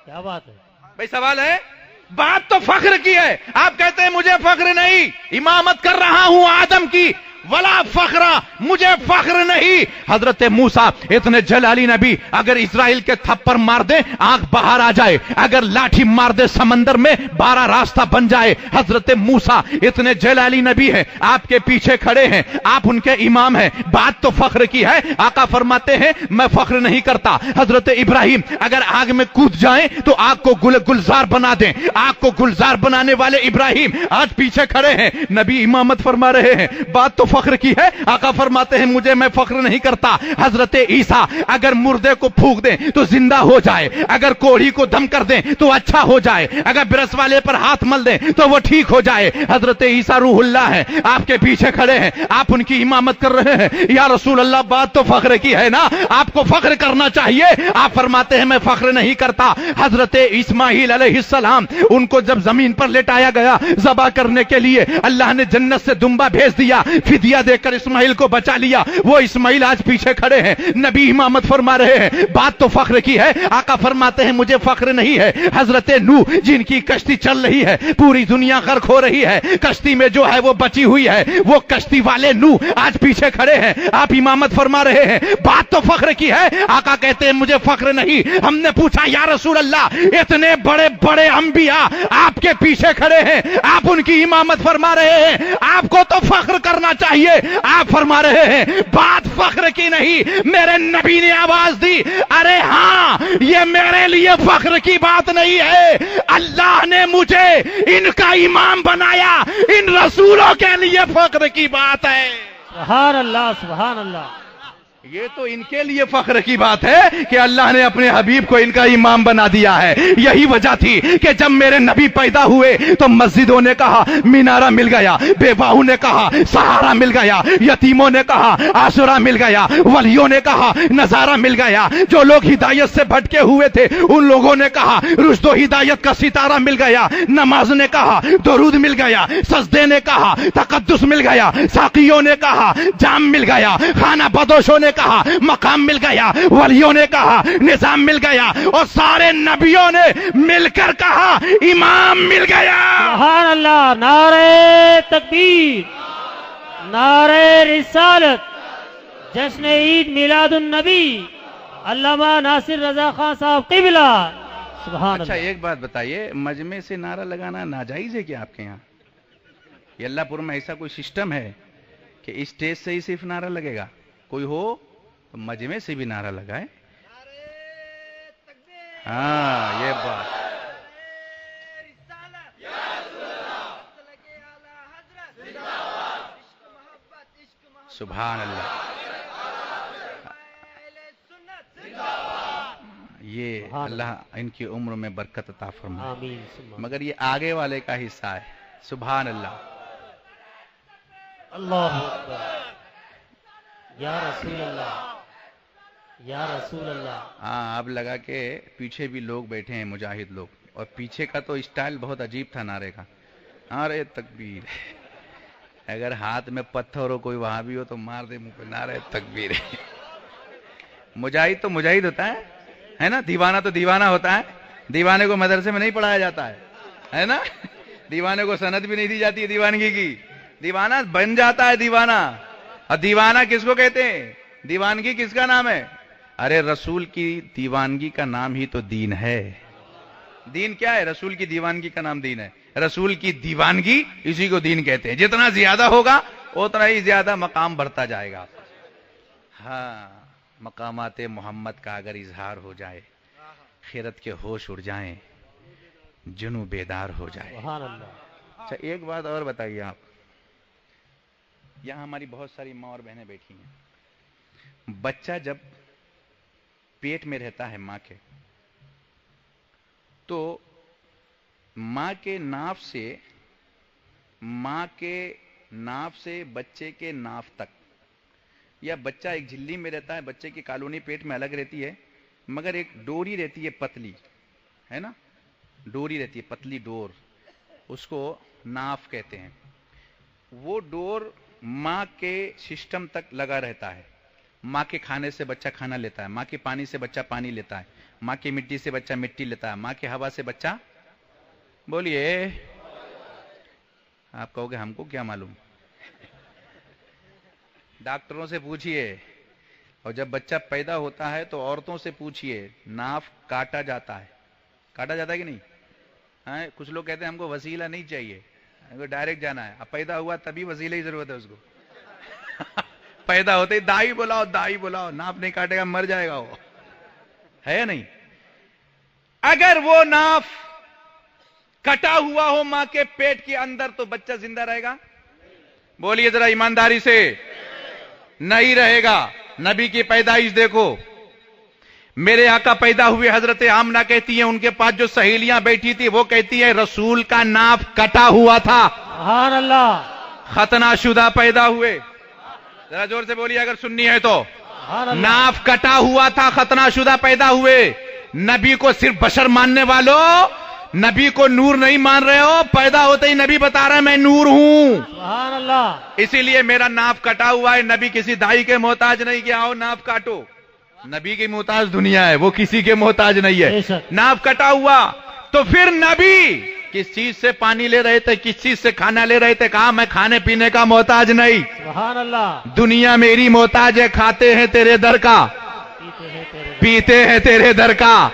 کیا بات ہے بھائی، سوال ہے، بات تو فخر کی ہے، آپ کہتے ہیں مجھے فخر نہیں، امامت کر رہا ہوں آدم کی، ولا فخرا، مجھے فخر نہیں۔ حضرت موسیٰ اتنے جلالی نبی، اگر اسرائیل کے تھپڑ مار دے آنکھ باہر آ جائے، اگر لاٹھی مار دے سمندر میں 12 راستہ بن جائے۔ حضرت موسیٰ اتنے جلالی نبی ہیں، آپ کے پیچھے کھڑے ہیں، آپ ان کے امام ہیں، بات تو فخر کی ہے۔ آقا فرماتے ہیں میں فخر نہیں کرتا۔ حضرت ابراہیم اگر آگ میں کود جائیں تو آگ کو گلزار بنا دیں، آگ کو گلزار بنانے والے ابراہیم آج پیچھے کھڑے ہیں، نبی امامت فرما رہے ہیں، بات تو فخر کی ہے۔ آقا فرماتے ہیں مجھے، میں فخر نہیں کرتا۔ حضرت عیسیٰ اگر مردے کو پھونک دیں تو زندہ ہو جائے، اگر کوڑھی کو دم کر دیں تو اچھا ہو جائے، اگر برس والے پر ہاتھ مل دیں تو وہ ٹھیک ہو جائے۔ حضرت عیسیٰ روح اللہ ہے، آپ کے پیچھے کھڑے ہیں، آپ ان کی امامت کر رہے ہیں۔ یا رسول اللہ، بات تو فخر کی ہے نا، آپ کو فخر کرنا چاہیے۔ آپ فرماتے ہیں میں فخر نہیں کرتا۔ حضرت اسماعیل علیہ السلام، ان کو جب زمین پر لٹایا گیا ذبح کرنے کے لیے، اللہ نے جنت سے دمبا بھیج دیا، فدیہ دے کر اسماعیل کو بچا لیا۔ وہ اسماعیل آج پیچھے کھڑے ہیں، نبی امامت فرما رہے ہیں، بات تو فخر کی ہے۔ آقا فرماتے ہیں مجھے فخر نہیں ہے۔ حضرت نوح، جن کی کشتی چل رہی ہے، پوری دنیا غرق ہو رہی ہے، کشتی میں جو ہے وہ بچی ہوئی ہے، وہ کشتی والے نوح آج پیچھے کھڑے ہیں، آپ امامت فرما رہے ہیں، بات تو فخر کی ہے۔ آقا کہتے ہیں مجھے فخر نہیں۔ ہم نے پوچھا یا رسول اللہ، اتنے بڑے بڑے انبیاء آپ کے پیچھے کھڑے ہیں، آپ ان کی امامت فرما رہے ہیں، آپ کو تو فخر کرنا چاہیے۔ آپ فرما رہے ہیں بات فخر کی نہیں۔ میرے نبی نے آواز دی، ارے ہاں، یہ میرے لیے فخر کی بات نہیں ہے، اللہ نے مجھے ان کا امام بنایا، ان رسولوں کے لیے فخر کی بات ہے۔ سبحان اللہ، سبحان اللہ۔ یہ تو ان کے لیے فخر کی بات ہے کہ اللہ نے اپنے حبیب کو ان کا امام بنا دیا ہے۔ یہی وجہ تھی کہ جب میرے نبی پیدا ہوئے تو مسجدوں نے کہا مینارہ مل گیا، بیواؤں نے کہا سہارا مل گیا، یتیموں نے کہا آسرا مل گیا، ولیوں نے کہا نظارہ مل گیا، جو لوگ ہدایت سے بھٹکے ہوئے تھے ان لوگوں نے کہا رشد و ہدایت کا ستارہ مل گیا، نماز نے کہا درود مل گیا، سجدے نے کہا تقدس مل گیا، ساقیوں نے کہا جام مل گیا، خانہ بدوشوں نے کہا مقام مل گیا، ولیوں نے کہا نظام مل گیا، اور سارے نبیوں نے مل کر کہا امام مل گیا۔ سبحان اللہ، نعرہ تکبیر، نعرہ رسالت، جشن عید میلاد النبی، علامہ ناصر رضا خان صاحب قبلہ۔ سبحان اچھا اللہ۔ ایک بات بتائیے، مجمع سے نعرہ لگانا ناجائز ہے کیا آپ کے یہاں؟ یہ اللہ پور میں ایسا کوئی سسٹم ہے کہ اسٹیج سے ہی صرف نعرہ لگے گا؟ کوئی ہو تو مجمع سے بھی نعرہ لگائے۔ ہاں یہ بات، سبحان اللہ، یہ اللہ ان کی عمر میں برکت عطا فرمائے۔ آمین ثم مگر یہ آگے والے کا حصہ ہے، سبحان اللہ۔ اللہ اکبر، یا رسول اللہ۔ یا رسول اللہ. ہاں اب لگا کہ پیچھے بھی لوگ بیٹھے ہیں مجاہد لوگ، اور پیچھے کا تو اسٹائل بہت عجیب تھا نعرے کا. نعرے تکبیر. اگر ہاتھ میں پتھر ہو کوئی وہاں بھی ہو تو مار دے منہ پہ. نعرے تکبیر. مجاہد تو مجاہد ہوتا ہے نا. دیوانہ تو دیوانہ ہوتا ہے. دیوانے کو مدرسے میں نہیں پڑھایا جاتا ہے نا. دیوانے کو سند بھی نہیں دی جاتی ہے دیوانگی کی. دیوانہ بن جاتا ہے دیوانہ. اور دیوانہ کس کو کہتے ہیں؟ دیوانگی کس کا نام ہے؟ ارے رسول کی دیوانگی کا نام ہی تو دین ہے. دین کیا ہے؟ رسول کی دیوانگی کا نام دین ہے. رسول کی دیوانگی اسی کو دین کہتے ہیں. جتنا زیادہ ہوگا اتنا ہی زیادہ مقام بڑھتا جائے گا. ہاں مقامات محمد کا اگر اظہار ہو جائے، خیرت کے ہوش اڑ جائیں، جنوں بیدار ہو جائے. سبحان اللہ. اچھا ایک بات اور بتائیے آپ. یہاں ہماری بہت ساری ماں اور بہنیں بیٹھی ہیں. بچہ جب پیٹ میں رہتا ہے ماں کے، تو ماں کے ناف سے بچے کے ناف تک، یا بچہ ایک جھلی میں رہتا ہے، بچے کی کالونی پیٹ میں الگ رہتی ہے، مگر ایک ڈوری رہتی ہے پتلی، ہے نا. ڈوری رہتی ہے پتلی ڈور، اس کو ناف کہتے ہیں. وہ ڈور ماں کے سسٹم تک لگا رہتا ہے. ماں کے کھانے سے بچہ کھانا لیتا ہے، ماں کے پانی سے بچہ پانی لیتا ہے، ماں کی مٹی سے بچہ مٹی لیتا ہے، ماں کی ہوا سے بچہ. بولیے. آپ کہو گے ہم کو کیا معلوم. ڈاکٹروں سے پوچھئے. اور جب بچہ پیدا ہوتا ہے تو عورتوں سے پوچھئے، ناف کاٹا جاتا ہے. کاٹا جاتا ہے کہ نہیں؟ ہاں کچھ لوگ کہتے ہیں ہم کو وسیلہ نہیں چاہیے، ہم کو ڈائریکٹ جانا ہے. اب پیدا ہوا تبھی وسیلے کی ضرورت ہے اس کو. پیدا ہوتے ہی دائی بلاؤ دائی بلاؤ. ناف نہیں کاٹے گا مر جائے گا وہ، ہے یا نہیں. اگر وہ ناف کٹا ہوا ہو ماں کے پیٹ کے اندر تو بچہ زندہ رہے گا؟ بولیے ذرا ایمانداری سے. نہیں رہے گا. نبی کی پیدائش دیکھو. میرے آقا پیدا ہوئے، حضرت آمنہ کہتی ہیں ان کے پاس جو سہیلیاں بیٹھی تھی وہ کہتی ہے رسول کا ناف کٹا ہوا تھا. سبحان اللہ. ختنہ شدہ پیدا ہوئے. ذرا زور سے بولیے اگر سننی ہے تو. سبحان اللہ. ناف کٹا ہوا تھا، ختنہ شدہ پیدا ہوئے. نبی کو صرف بشر ماننے والوں، نبی کو نور نہیں مان رہے ہو. پیدا ہوتے ہی نبی بتا رہا ہے میں نور ہوں. سبحان اللہ. اسی لیے میرا ناف کٹا ہوا ہے. نبی کسی دائی کے محتاج نہیں کہ آؤ ناف کاٹو. نبی کی محتاج دنیا ہے، وہ کسی کے محتاج نہیں بے ہے. شک. ناف کٹا ہوا تو پھر نبی کس چیز سے پانی لے رہے تھے، کس چیز سے کھانا لے رہے تھے؟ کہا میں کھانے پینے کا محتاج نہیں. سبحان اللہ. دنیا میری محتاج ہے. کھاتے ہیں تیرے در کا، پیتے ہیں تیرے رب. پیتے ہیں تیرے در کا.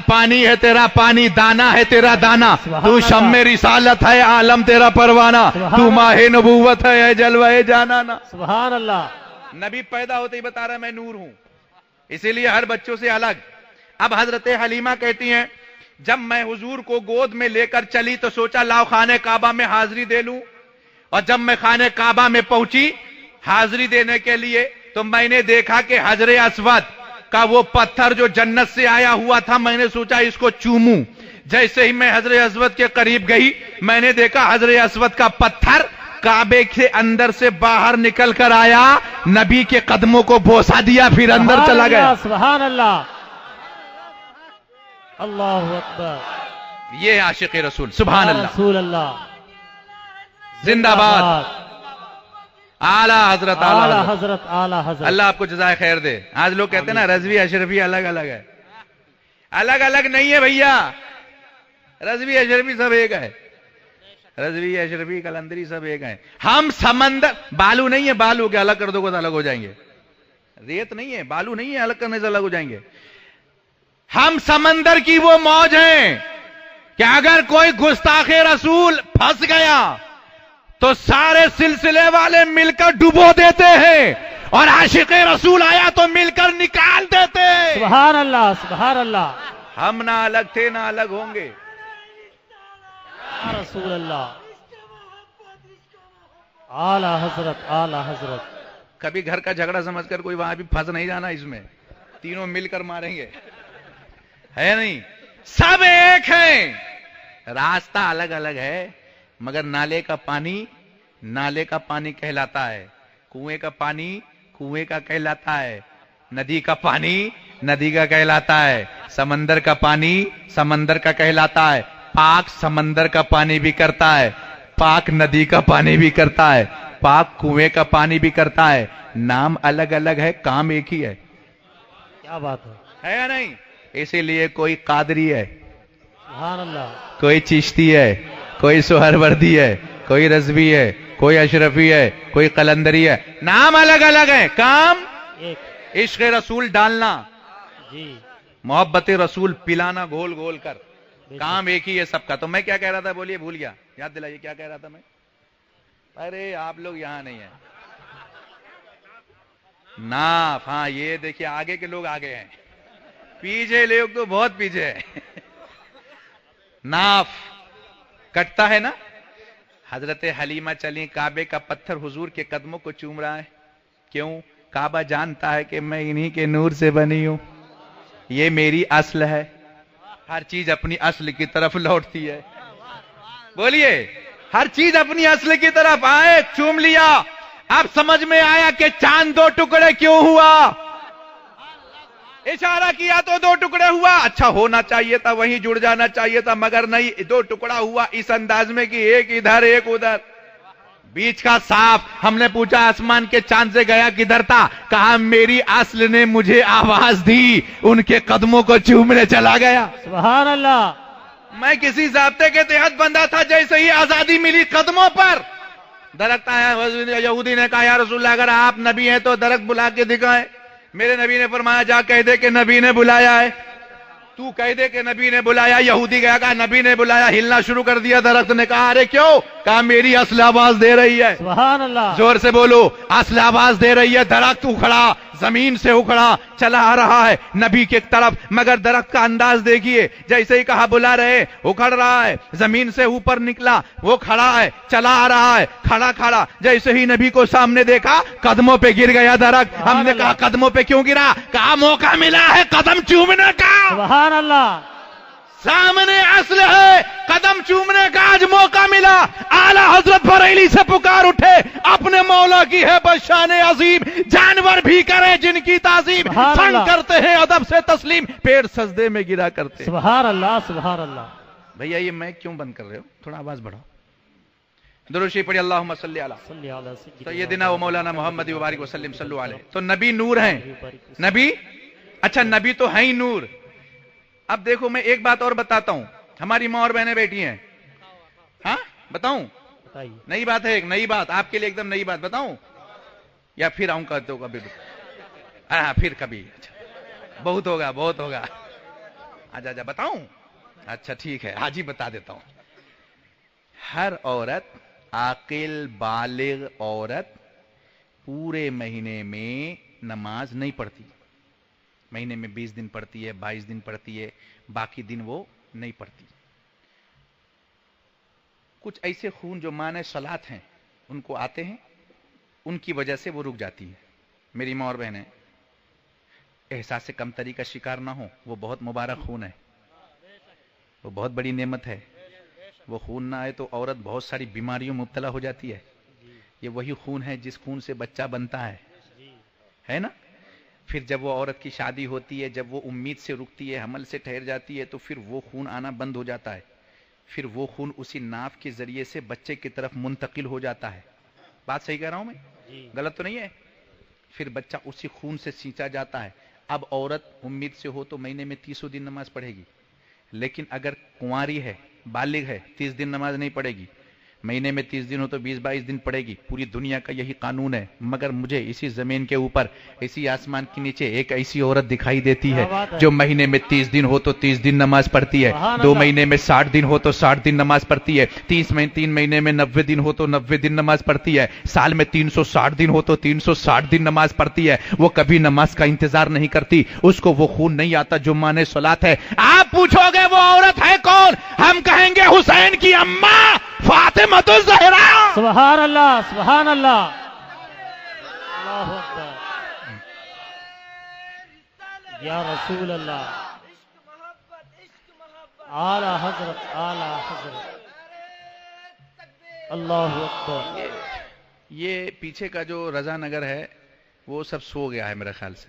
پانی ہے تیرا پانی، دانا ہے تیرا دانا. سبحان تو اللہ. شمع رسالت ہے، عالم تیرا پروانہ. سبحان تو اللہ. ماہ نبوت ہے، اے جلوہ جانانا. سبحان اللہ. نبی پیدا ہوتے ہی بتا رہا ہے میں نور ہوں. اسی لیے ہر بچوں سے الگ. اب حضرت حلیمہ کہتی ہیں جب میں حضور کو گود میں لے کر چلی تو سوچا لاؤ خانہ کعبہ میں حاضری دے لوں. اور جب میں خانہ کعبہ میں پہنچی حاضری دینے کے لیے تو میں نے دیکھا کہ حجر اسود کا وہ پتھر جو جنت سے آیا ہوا تھا، میں نے سوچا اس کو چوموں. جیسے ہی میں حجر اسود کے قریب گئی میں نے دیکھا حجر اسود کا پتھر کعبے کے اندر سے باہر نکل کر آیا، نبی کے قدموں کو بوسا دیا، پھر اندر سبحان چلا گیا. اللہ. سبحان اللہ. اللہ اکبر. یہ عاشق رسول. سبحان اللہ. رسول اللہ. زندہ باد. اعلی حضرت. اعلی اعلی حضرت. حضرت. اعلی حضرت. اللہ آپ کو جزائے خیر دے. آج لوگ کہتے ہیں نا رضوی اشرفی الگ الگ ہے. الگ الگ نہیں ہے بھیا. رضوی اشرفی سب ایک ہے. رضوی اشرفی کلندری سب ایک ہیں. ہم سمندر بالو نہیں ہے. بالو کے الگ کر دو گے تو الگ ہو جائیں گے. ریت نہیں ہے، بالو نہیں ہے، الگ کرنے سے الگ ہو جائیں گے. ہم سمندر کی وہ موج ہیں کہ اگر کوئی گستاخ رسول پھنس گیا تو سارے سلسلے والے مل کر ڈبو دیتے ہیں، اور عاشق رسول آیا تو مل کر نکال دیتے ہیں. سبحان اللہ. سبحان اللہ. ہم نہ الگ تھے نہ الگ ہوں گے. یا رسول اللہ. اعلی حضرت. اعلی حضرت. کبھی گھر کا جھگڑا سمجھ کر کوئی وہاں بھی پھنس نہیں جانا. اس میں تینوں مل کر ماریں گے، ہے نہیں. سب ایک ہیں، راستہ الگ الگ ہے، مگر نالے کا پانی کہلاتا ہے. کنویں کا پانی کنویں کا کہلاتا ہے. ندی کا پانی ندی کا کہلاتا ہے، سمندر کا پانی سمندر کا کہلاتا ہے، پاک سمندر کا پانی بھی کرتا ہے، پاک ندی کا پانی بھی کرتا ہے، پاک کنویں کا پانی بھی کرتا ہے، نام الگ الگ ہے، کام ایک ہی ہے۔ کیا بات ہے یا نہیں؟ اسی لیے کوئی قادری ہے، سبحان اللہ، کوئی چشتی ہے، کوئی سہروردی ہے، کوئی رضوی ہے، کوئی اشرفی ہے، کوئی قلندری ہے، نام الگ الگ ہے، کام ایک، عشق رسول ڈالنا، جی محبت رسول پلانا گھول گھول کر، بے کام ایک ہی ہے سب کا۔ تو میں کیا کہہ رہا تھا بولیے، بھول گیا، یاد دلائیے کیا کہہ رہا تھا میں؟ ارے آپ لوگ یہاں نہیں ہیں۔ ناف، ہاں یہ دیکھیے آگے کے لوگ آگے ہیں، پیچھے لوگ تو بہت پیچھے ہیں۔ ناف کٹتا ہے نا، حضرت حلیمہ چلی، کعبے کا پتھر حضور کے قدموں کو چوم رہا ہے، کیوں؟ کعبہ جانتا ہے کہ میں انہی کے نور سے بنی ہوں، یہ میری اصل ہے، ہر چیز اپنی اصل کی طرف لوٹتی ہے۔ بولیے، ہر چیز اپنی اصل کی طرف آئے، چوم لیا، اب سمجھ میں آیا کہ چاند دو ٹکڑے کیوں ہوا، اشارہ کیا تو دو ٹکڑے ہوا، اچھا ہونا چاہیے تھا، وہیں جڑ جانا چاہیے تھا، مگر نہیں، دو ٹکڑا ہوا اس انداز میں کہ ایک ادھر ایک ادھر، بیچ کا صاف۔ ہم نے پوچھا آسمان کے چاند سے گیا کدھر تھا؟ کہا میری اصل نے مجھے آواز دی، ان کے قدموں کو چومنے چلا گیا۔ سبحان اللہ، میں کسی ضابطے کے تحت بندہ تھا، جیسے ہی آزادی ملی قدموں پر درخت آیا، یہودی نے کہا یا رسول اللہ اگر آپ نبی ہیں تو درخت بلا کے دکھائیں۔ میرے نبی نے فرمایا جا کہہ دے کہ نبی نے بلایا ہے، تو کہہ دے کہ نبی نے بلایا۔ یہودی گیا، کہا نبی نے بلایا، ہلنا شروع کر دیا۔ درخت نے کہا ارے کیوں؟ کہا میری اصل آواز دے رہی ہے۔ سبحان اللہ، زور سے بولو، اصل آواز دے رہی ہے۔ درخت اکھڑا، زمین سے اکھڑا چلا آ رہا ہے نبی کی طرف، مگر درخت کا انداز دیکھیے، جیسے ہی کہا بلا رہے، اکھڑ رہا ہے، زمین سے اوپر نکلا، وہ کھڑا ہے، چلا آ رہا ہے، کھڑا کھڑا، جیسے ہی نبی کو سامنے دیکھا قدموں پہ گر گیا درخت۔ ہم نے کہا قدموں پہ کیوں گرا؟ کہا موقع ملا ہے قدم چومنے کا، سبحان اللہ، سامنے اصل ہے، قدم چومنے کا آج موقع ملا۔ اعلی حضرت بریلی سے پکار اٹھے، اپنے مولا کی ہے بشان عظیم، جانور بھی کرے جن کی تعظیم، سبحان سنگ اللہ، کرتے ہیں ادب سے تسلیم، پیر سجدے میں گرا کرتے ہیں۔ سبحان اللہ، سبحان اللہ، بھیا یہ میں کیوں بند کر رہے ہو؟ تھوڑا آواز بڑھاؤ، درود شریف پڑھی، اللہم صلی علی صلی علی سیدنا و مولانا محمد وبارک وسلم صلو علیہ۔ تو نبی نور ہیں، نبی، اچھا نبی تو ہیں ہی نور۔ اب دیکھو میں ایک بات اور بتاتا ہوں، ہماری ماں اور بہنیں بیٹھی ہیں، ہاں بتاؤں؟ بتائیے، نئی بات ہے، ایک نئی بات آپ کے لیے، ایک دم نئی بات بتاؤں یا پھر آؤں کہتے ہو کبھی؟ ہاں پھر کبھی، اچھا بہت ہوگا بہت ہوگا، آجا جا بتاؤں؟ اچھا ٹھیک ہے، آج ہی بتا دیتا ہوں۔ ہر عورت، عاقل بالغ عورت پورے مہینے میں نماز نہیں پڑھتی، مہینے میں 20 دن پڑھتی ہے، 22 دن پڑھتی ہے، باقی دن وہ نہیں پڑھتی۔ کچھ ایسے خون جو معنی صلات ہیں ان کو آتے ہیں، ان کی وجہ سے وہ رک جاتی ہے۔ میری ماں اور بہنیں احساس کمتری کا شکار نہ ہو، وہ بہت مبارک خون ہے، وہ بہت بڑی نعمت ہے۔ وہ خون نہ آئے تو عورت بہت ساری بیماریوں میں مبتلا ہو جاتی ہے۔ یہ وہی خون ہے جس خون سے بچہ بنتا ہے نا؟ پھر جب وہ عورت کی شادی ہوتی ہے، جب وہ امید سے رکتی ہے، حمل سے ٹھہر جاتی ہے، تو پھر وہ خون آنا بند ہو جاتا ہے، پھر وہ خون اسی ناف کے ذریعے سے بچے کی طرف منتقل ہو جاتا ہے۔ بات صحیح کہہ رہا ہوں میں؟ غلط تو نہیں ہے؟ پھر بچہ اسی خون سے سینچا جاتا ہے۔ اب عورت امید سے ہو تو مہینے میں 30 دن نماز پڑھے گی، لیکن اگر کنواری ہے، بالغ ہے، 30 دن نماز نہیں پڑھے گی۔ مہینے میں 30 دن ہو تو 20-22 دن پڑے گی۔ پوری دنیا کا یہی قانون ہے، مگر مجھے اسی زمین کے اوپر، اسی آسمان کے نیچے ایک ایسی عورت دکھائی دیتی ہے جو مہینے میں 30 دن ہو تو 30 دن نماز پڑھتی ہے، 2 مہینے میں 60 دن ہو تو 60 دن نماز پڑھتی ہے، 3 مہینے میں 90 دن ہو تو 90 دن نماز پڑھتی ہے، سال میں 360 دن ہو تو 360 دن نماز پڑھتی ہے۔ وہ کبھی نماز کا انتظار نہیں کرتی، اس کو وہ خون نہیں آتا جو مانے صلات ہے۔ آپ پوچھو گے وہ عورت ہے کون؟ ہم کہیں گے حسین کی اماں فاطمہ الزہرا۔ سبحان اللہ، سبحان اللہ، اللہ اکبر، یا رسول اللہ، اعلی حضرت، اعلی حضرت، اللہ اکبر۔ یہ پیچھے کا جو رضا نگر ہے وہ سب سو گیا ہے میرے خیال سے،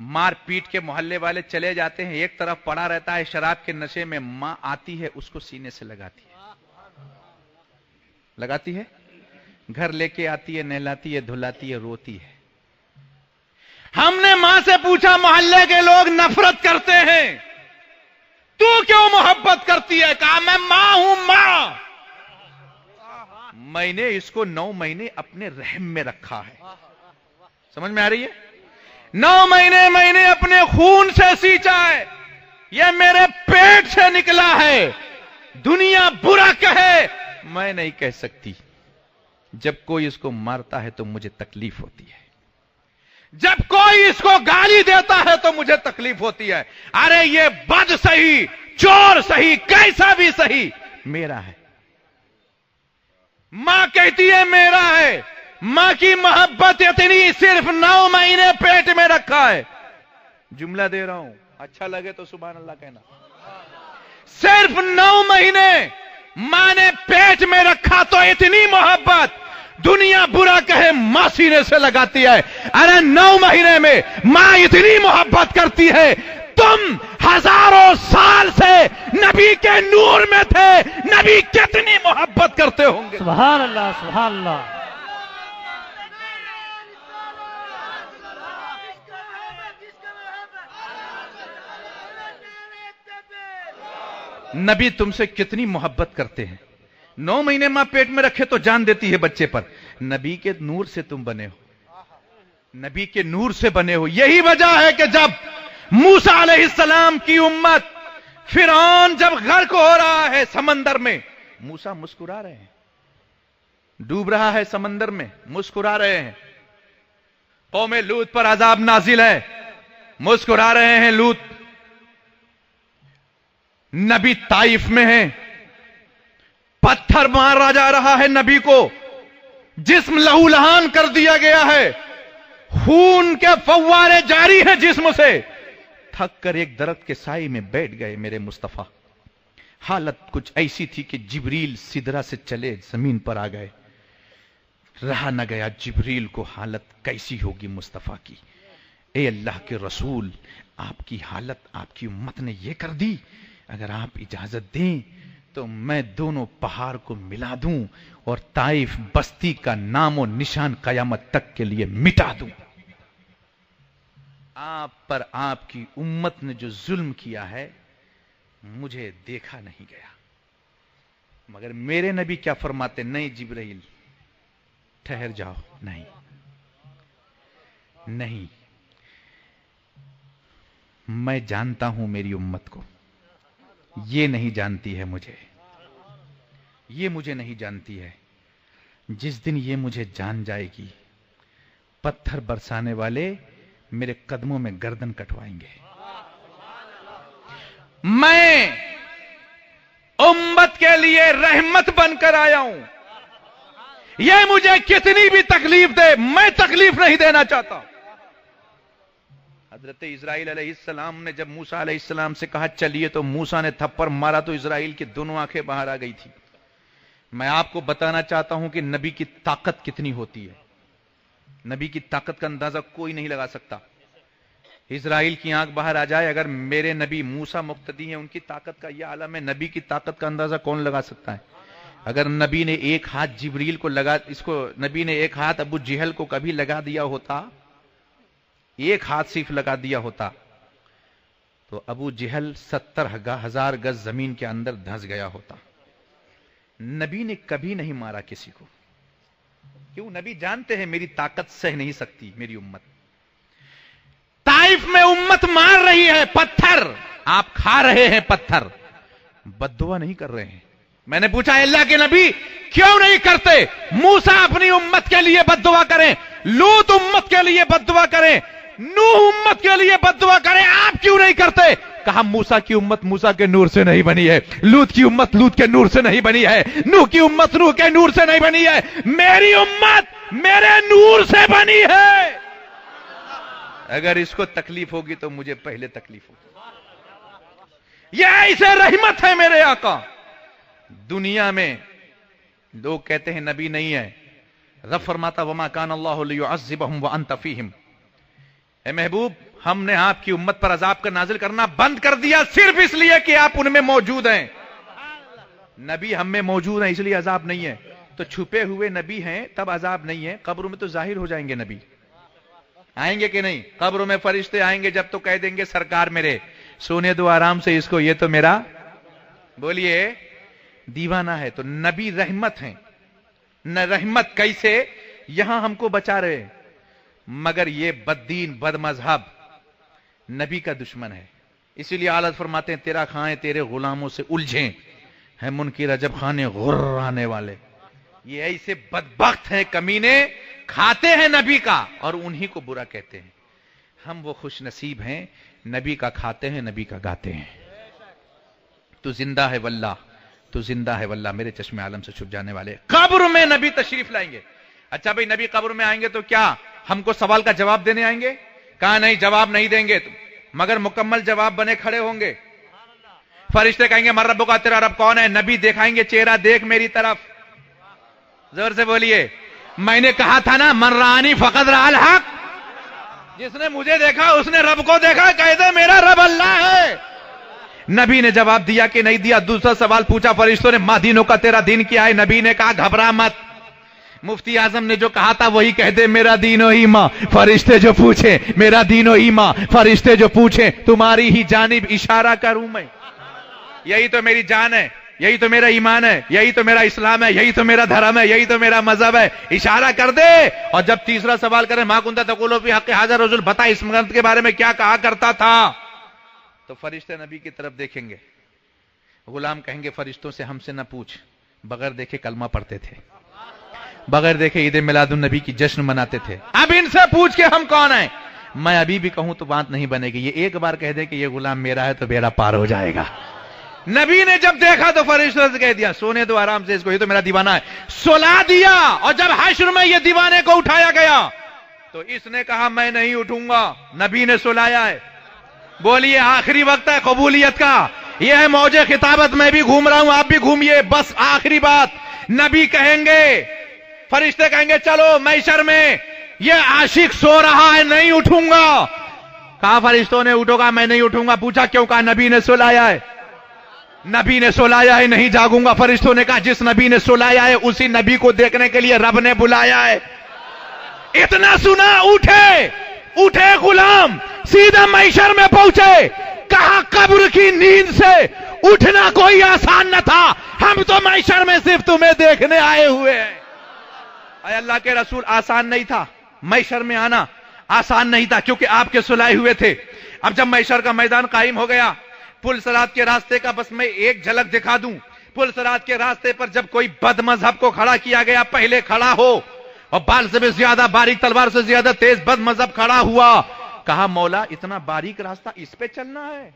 مار پیٹ کے محلے والے چلے جاتے ہیں، ایک طرف پڑا رہتا ہے شراب کے نشے میں، ماں آتی ہے اس کو سینے سے لگاتی ہے، گھر لے کے آتی ہے، نہلاتی ہے، دھلاتی ہے، روتی ہے۔ ہم نے ماں سے پوچھا محلے کے لوگ نفرت کرتے ہیں، تو کیوں محبت کرتی ہے؟ کہا میں ماں ہوں، ماں، میں نے اس کو 9 مہینے اپنے رحم میں رکھا ہے۔ سمجھ میں آ رہی ہے؟ 9 مہینے میں نے اپنے خون سے سینچا ہے، یہ میرے پیٹ سے نکلا ہے۔ دنیا برا کہے میں نہیں کہہ سکتی۔ جب کوئی اس کو مارتا ہے تو مجھے تکلیف ہوتی ہے، جب کوئی اس کو گالی دیتا ہے تو مجھے تکلیف ہوتی ہے۔ ارے یہ بد صحیح، چور صحیح، کیسا بھی صحیح میرا ہے۔ ماں کہتی ہے میرا ہے۔ ماں کی محبت اتنی، صرف 9 مہینے پیٹ میں رکھا ہے۔ جملہ دے رہا ہوں، اچھا لگے تو سبحان اللہ کہنا۔ صرف 9 مہینے ماں نے پیٹ میں رکھا تو اتنی محبت، دنیا برا کہے ماں سینے سے لگاتی ہے۔ ارے 9 مہینے میں ماں اتنی محبت کرتی ہے، تم ہزاروں سال سے نبی کے نور میں تھے، نبی کتنی محبت کرتے ہوں گے۔ سبحان اللہ، سبحان اللہ۔ نبی تم سے کتنی محبت کرتے ہیں۔ 9 مہینے ماں پیٹ میں رکھے تو جان دیتی ہے بچے پر۔ نبی کے نور سے تم بنے ہو، نبی کے نور سے بنے ہو۔ یہی وجہ ہے کہ جب موسیٰ علیہ السلام کی امت، فرعون جب غرق ہو رہا ہے سمندر میں، موسیٰ مسکرا رہے ہیں، ڈوب رہا ہے سمندر میں، مسکرا رہے ہیں۔ قوم لوط پر عذاب نازل ہے، مسکرا رہے ہیں لوط۔ نبی طائف میں ہیں، پتھر مارا جا رہا ہے نبی کو، جسم لہو لہان کر دیا گیا ہے، خون کے فوارے جاری ہیں جسم سے۔ تھک کر ایک درخت کے سائے میں بیٹھ گئے میرے مصطفیٰ۔ حالت کچھ ایسی تھی کہ جبریل سدرہ سے چلے زمین پر آ گئے۔ رہا نہ گیا جبریل کو، حالت کیسی ہوگی مصطفیٰ کی۔ اے اللہ کے رسول، آپ کی حالت آپ کی امت نے یہ کر دی، اگر آپ اجازت دیں تو میں دونوں پہاڑ کو ملا دوں اور طائف بستی کا نام و نشان قیامت تک کے لیے مٹا دوں۔ آپ پر آپ کی امت نے جو ظلم کیا ہے مجھے دیکھا نہیں گیا۔ مگر میرے نبی کیا فرماتے؟ نہیں جبرائیل ٹھہر جاؤ، نہیں نہیں، میں جانتا ہوں میری امت کو، یہ نہیں جانتی ہے مجھے، یہ مجھے نہیں جانتی ہے۔ جس دن یہ مجھے جان جائے گی، پتھر برسانے والے میرے قدموں میں گردن کٹوائیں گے۔ میں امت کے لیے رحمت بن کر آیا ہوں، یہ مجھے کتنی بھی تکلیف دے میں تکلیف نہیں دینا چاہتا۔ حضرت اسرائیل علیہ السلام نے جب موسیٰ علیہ السلام سے کہا چلیے، تو موسیٰ نے تھپڑ مارا تو اسرائیل کی دونوں آنکھیں باہر آ گئی تھی۔ میں آپ کو بتانا چاہتا ہوں کہ نبی کی طاقت کتنی ہوتی ہے۔ نبی کی طاقت کا اندازہ کوئی نہیں لگا سکتا۔ اسرائیل کی آنکھ باہر آ جائے، اگر میرے نبی موسیٰ مقتدی ہیں، ان کی طاقت کا یہ عالم ہے، نبی کی طاقت کا اندازہ کون لگا سکتا ہے؟ اگر نبی نے ایک ہاتھ جبریل کو لگا، نبی نے ایک ہاتھ ابو جہل کو کبھی لگا دیا ہوتا، ایک ہاتھ صرف لگا دیا ہوتا، تو ابو جہل 70,000 گز زمین کے اندر دھس گیا ہوتا۔ نبی نے کبھی نہیں مارا کسی کو، کیوں؟ نبی جانتے ہیں میری طاقت سہ نہیں سکتی میری امت۔ طائف میں امت مار رہی ہے پتھر، آپ کھا رہے ہیں پتھر، بد دعا نہیں کر رہے ہیں۔ میں نے پوچھا اللہ کے نبی کیوں نہیں کرتے؟ موسیٰ اپنی امت کے لیے بد دعا کریں، لوط امت کے لیے بد دعا کریں، نوح امت کے لیے بد دعا کریں، آپ کیوں نہیں کرتے؟ کہا موسیٰ کی امت موسیٰ کے نور سے نہیں بنی ہے، لوط کی امت لوط کے نور سے نہیں بنی ہے، نوح کی امت نوح کے نور سے نہیں بنی ہے، میری امت میرے نور سے بنی ہے۔ اگر اس کو تکلیف ہوگی تو مجھے پہلے تکلیف ہوگی۔ یہ ایسے رحمت ہے میرے آقا۔ دنیا میں لوگ کہتے ہیں نبی نہیں ہے، رب فرماتا وما کان اللہ لیعذبہم وانت فیہم، اے محبوب ہم نے آپ کی امت پر عذاب کا نازل کرنا بند کر دیا صرف اس لیے کہ آپ ان میں موجود ہیں. نبی ہم میں موجود ہیں اس لیے عذاب نہیں ہے. تو چھپے ہوئے نبی ہیں تب عذاب نہیں ہے. قبروں میں تو ظاہر ہو جائیں گے نبی. آئیں گے کہ نہیں؟ قبروں میں فرشتے آئیں گے جب تو کہہ دیں گے سرکار میرے سونے دو آرام سے اس کو, یہ تو میرا بولیے دیوانہ ہے. تو نبی رحمت ہیں. نہ رحمت کیسے؟ یہاں ہم کو بچا رہے ہیں مگر یہ بد دین بد مذہب نبی کا دشمن ہے. اسی لیے اعلیٰ فرماتے ہیں تیرا کھائیں تیرے غلاموں سے الجھیں ہے منکر رجب خانے غرانے والے. یہ ایسے بدبخت ہیں کمینے کھاتے ہیں نبی کا اور انہی کو برا کہتے ہیں. ہم وہ خوش نصیب ہیں نبی کا کھاتے ہیں نبی کا گاتے ہیں. تو زندہ ہے واللہ, تو زندہ ہے واللہ میرے چشم عالم سے چھپ جانے والے. قبر میں نبی تشریف لائیں گے. اچھا بھائی نبی قبر میں آئیں گے تو کیا ہم کو سوال کا جواب دینے آئیں گے؟ کہا نہیں جواب نہیں دیں گے مگر مکمل جواب بنے کھڑے ہوں گے. فرشتے کہیں گے من رب کا, تیرا رب کون ہے؟ نبی دکھائیں گے چہرہ دیکھ میری طرف. زور سے بولیے. میں نے کہا تھا نا من رانی فقط رأى الحق, جس نے مجھے دیکھا اس نے رب کو دیکھا. کہہ دے میرا رب اللہ ہے. نبی نے جواب دیا کہ نہیں دیا. دوسرا سوال پوچھا فرشتوں نے ماں دینوں کا تیرا دین کیا ہے؟ نبی نے کہا گھبرا مت, مفتی اعظم نے جو کہا تھا وہی کہہ دے میرا دین و ایمان. فرشتے جو پوچھے میرا دین و ایمان, فرشتے جو پوچھے تمہاری ہی جانب اشارہ کروں میں. یہی تو میری جان ہے, یہی تو میرا ایمان ہے, یہی تو میرا اسلام ہے, یہی تو میرا دھرم ہے, یہی تو میرا مذہب ہے. اشارہ کر دے. اور جب تیسرا سوال کرے ما کنت تقول فی حق ھذا الرجل, بتا اس مرد کے بارے میں کیا کہا کرتا تھا, تو فرشتے نبی کی طرف دیکھیں گے. غلام کہیں گے فرشتوں سے ہم سے نہ پوچھ, بغیر دیکھے کلمہ پڑھتے تھے, بغیر دیکھے عید میلاد النبی کی جشن مناتے تھے. اب ان سے پوچھ کے ہم کون ہیں؟ میں ابھی بھی کہوں تو بات نہیں بنے گی. یہ ایک بار کہہ دے کہ یہ غلام میرا ہے تو بیڑا پار ہو جائے گا. نبی نے جب دیکھا تو فرشتوں سے کہہ دیا سونے دو آرام سے اس کو, یہ تو میرا دیوانہ ہے. سلا دیا. اور جب حشر میں یہ دیوانے کو اٹھایا گیا تو اس نے کہا میں نہیں اٹھوں گا. نبی نے سلایا ہے. بولیے آخری وقت ہے قبولیت کا. یہ ہے موج خطابت, میں بھی گھوم رہا ہوں آپ بھی گھومیے. بس آخری بات نبی کہیں گے, فرشتے کہیں گے چلو محشر میں یہ عاشق سو رہا ہے نہیں اٹھوں گا. کہا فرشتوں نے اٹھو گا, میں نہیں اٹھوں گا. پوچھا کیوں؟ کہا نبی نے سلایا ہے. نبی نے سلایا ہے نہیں جاگوں گا. فرشتوں نے کہا جس نبی نے سلایا ہے اسی نبی کو دیکھنے کے لیے رب نے بلایا ہے. اتنا سنا اٹھے, اٹھے غلام سیدھا محشر میں پہنچے. کہا قبر کی نیند سے اٹھنا کوئی آسان نہ تھا, ہم تو محشر میں صرف تمہیں دیکھنے آئے ہوئے ہیں. اے اللہ کے رسول آسان نہیں تھا محشر میں آنا, آسان نہیں تھا کیونکہ آپ کے سلائے ہوئے تھے. اب جب محشر کا میدان قائم ہو گیا, پل صراط کے راستے کا بس میں ایک جھلک دکھا دوں. پل صراط کے راستے پر جب کوئی بد مذہب کو کھڑا کیا گیا, پہلے کھڑا ہو اور بال سے بھی زیادہ باریک تلوار سے زیادہ تیز بد مذہب کھڑا ہوا. کہا مولا اتنا باریک راستہ اس پہ چلنا ہے؟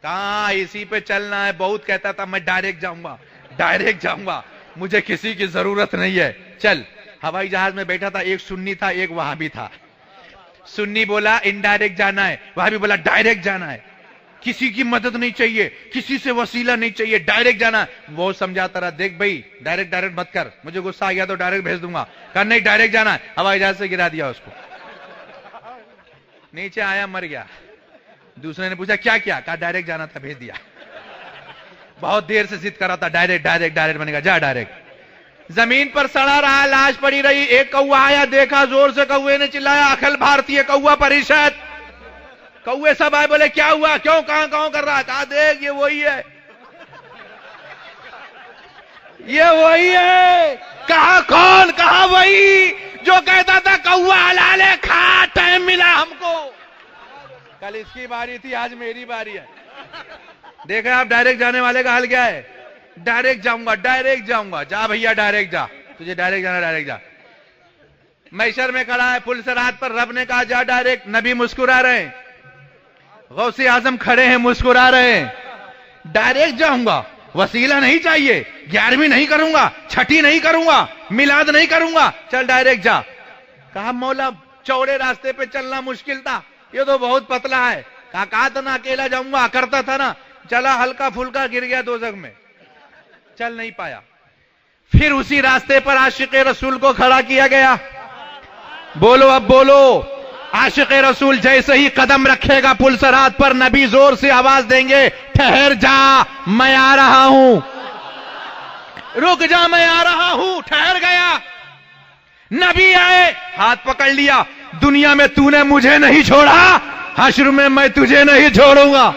کہاں اسی پہ چلنا ہے. بہت کہتا تھا میں ڈائریکٹ جاؤں گا, ڈائریکٹ جاؤں گا, مجھے کسی کی ضرورت نہیں ہے. چل. ہوائی جہاز میں بیٹھا تھا, ایک سنی تھا ایک وہابی تھا. سنی بولا انڈائریکٹ جانا ہے, وہابی بولا ڈائریکٹ جانا ہے. کسی کی مدد نہیں چاہیے, کسی سے وسیلہ نہیں چاہیے, ڈائریکٹ جانا ہے. وہ سمجھاتا رہا دیکھ بھائی ڈائریکٹ مت کر, مجھے غصہ آ گیا تو ڈائریکٹ بھیج دوں گا. کہا نہیں ڈائریکٹ جانا ہے. ہوائی جہاز سے گرا دیا اس کو, نیچے آیا مر گیا. دوسرے نے پوچھا کیا کیا؟ کہا ڈائریکٹ جانا تھا بھیج دیا. بہت دیر سے ضد کر رہا تھا ڈائریکٹ بنے گا, جا ڈائریکٹ. زمین پر سڑا رہا, لاش پڑی رہی. ایک کوا آیا, دیکھا زور سے, کوے نے چلایا اکھل بھارتی کوا پریشت. کوے سب آئے, بولے کیا ہوا, کیوں کہاں کر رہا ہے؟ کہا دیکھ یہ وہی ہے, یہ وہی ہے. کہا کون؟ کہا وہی جو کہتا تھا کوا حلال ہے کھا, ٹائم ملا ہم کو. کل اس کی باری تھی, آج میری باری ہے. دیکھا آپ ڈائریکٹ جانے والے کا حل کیا ہے؟ ڈائریکٹ جاؤں گا. جا بھیا ڈائریکٹ جا, تجھے ڈائریکٹ جانا ڈائریکٹ جا. محشر میں کھڑا ہے پل صراط پر, رب نے کہا جا ڈائریکٹ. نبی مسکرا رہے ہیں, غوث اعظم کھڑے ہیں مسکرا رہے ہیں. ڈائریکٹ جاؤں گا, وسیلہ نہیں چاہیے, 11ویں نہیں کروں گا, 6ٹھی نہیں کروں گا, میلاد نہیں کروں گا, چل ڈائریکٹ جا. کہا مولا چوڑے راستے پہ چلنا مشکل تھا, یہ تو بہت پتلا ہے. کہا تھا نا اکیلا جاؤں گا, کرتا تھا نا. چلا ہلکا پھلکا گر گیا دوزخ میں, چل نہیں پایا. پھر اسی راستے پر عاشق رسول کو کھڑا کیا گیا. بولو اب بولو, عاشق رسول جیسے ہی قدم رکھے گا پلسرات پر نبی زور سے آواز دیں گے ٹھہر جا میں آ رہا ہوں، رک جا میں آ رہا ہوں. ٹھہر گیا، نبی آئے، ہاتھ پکڑ لیا، دنیا میں تو نے مجھے نہیں چھوڑا، حشر میں تجھے نہیں چھوڑوں گا.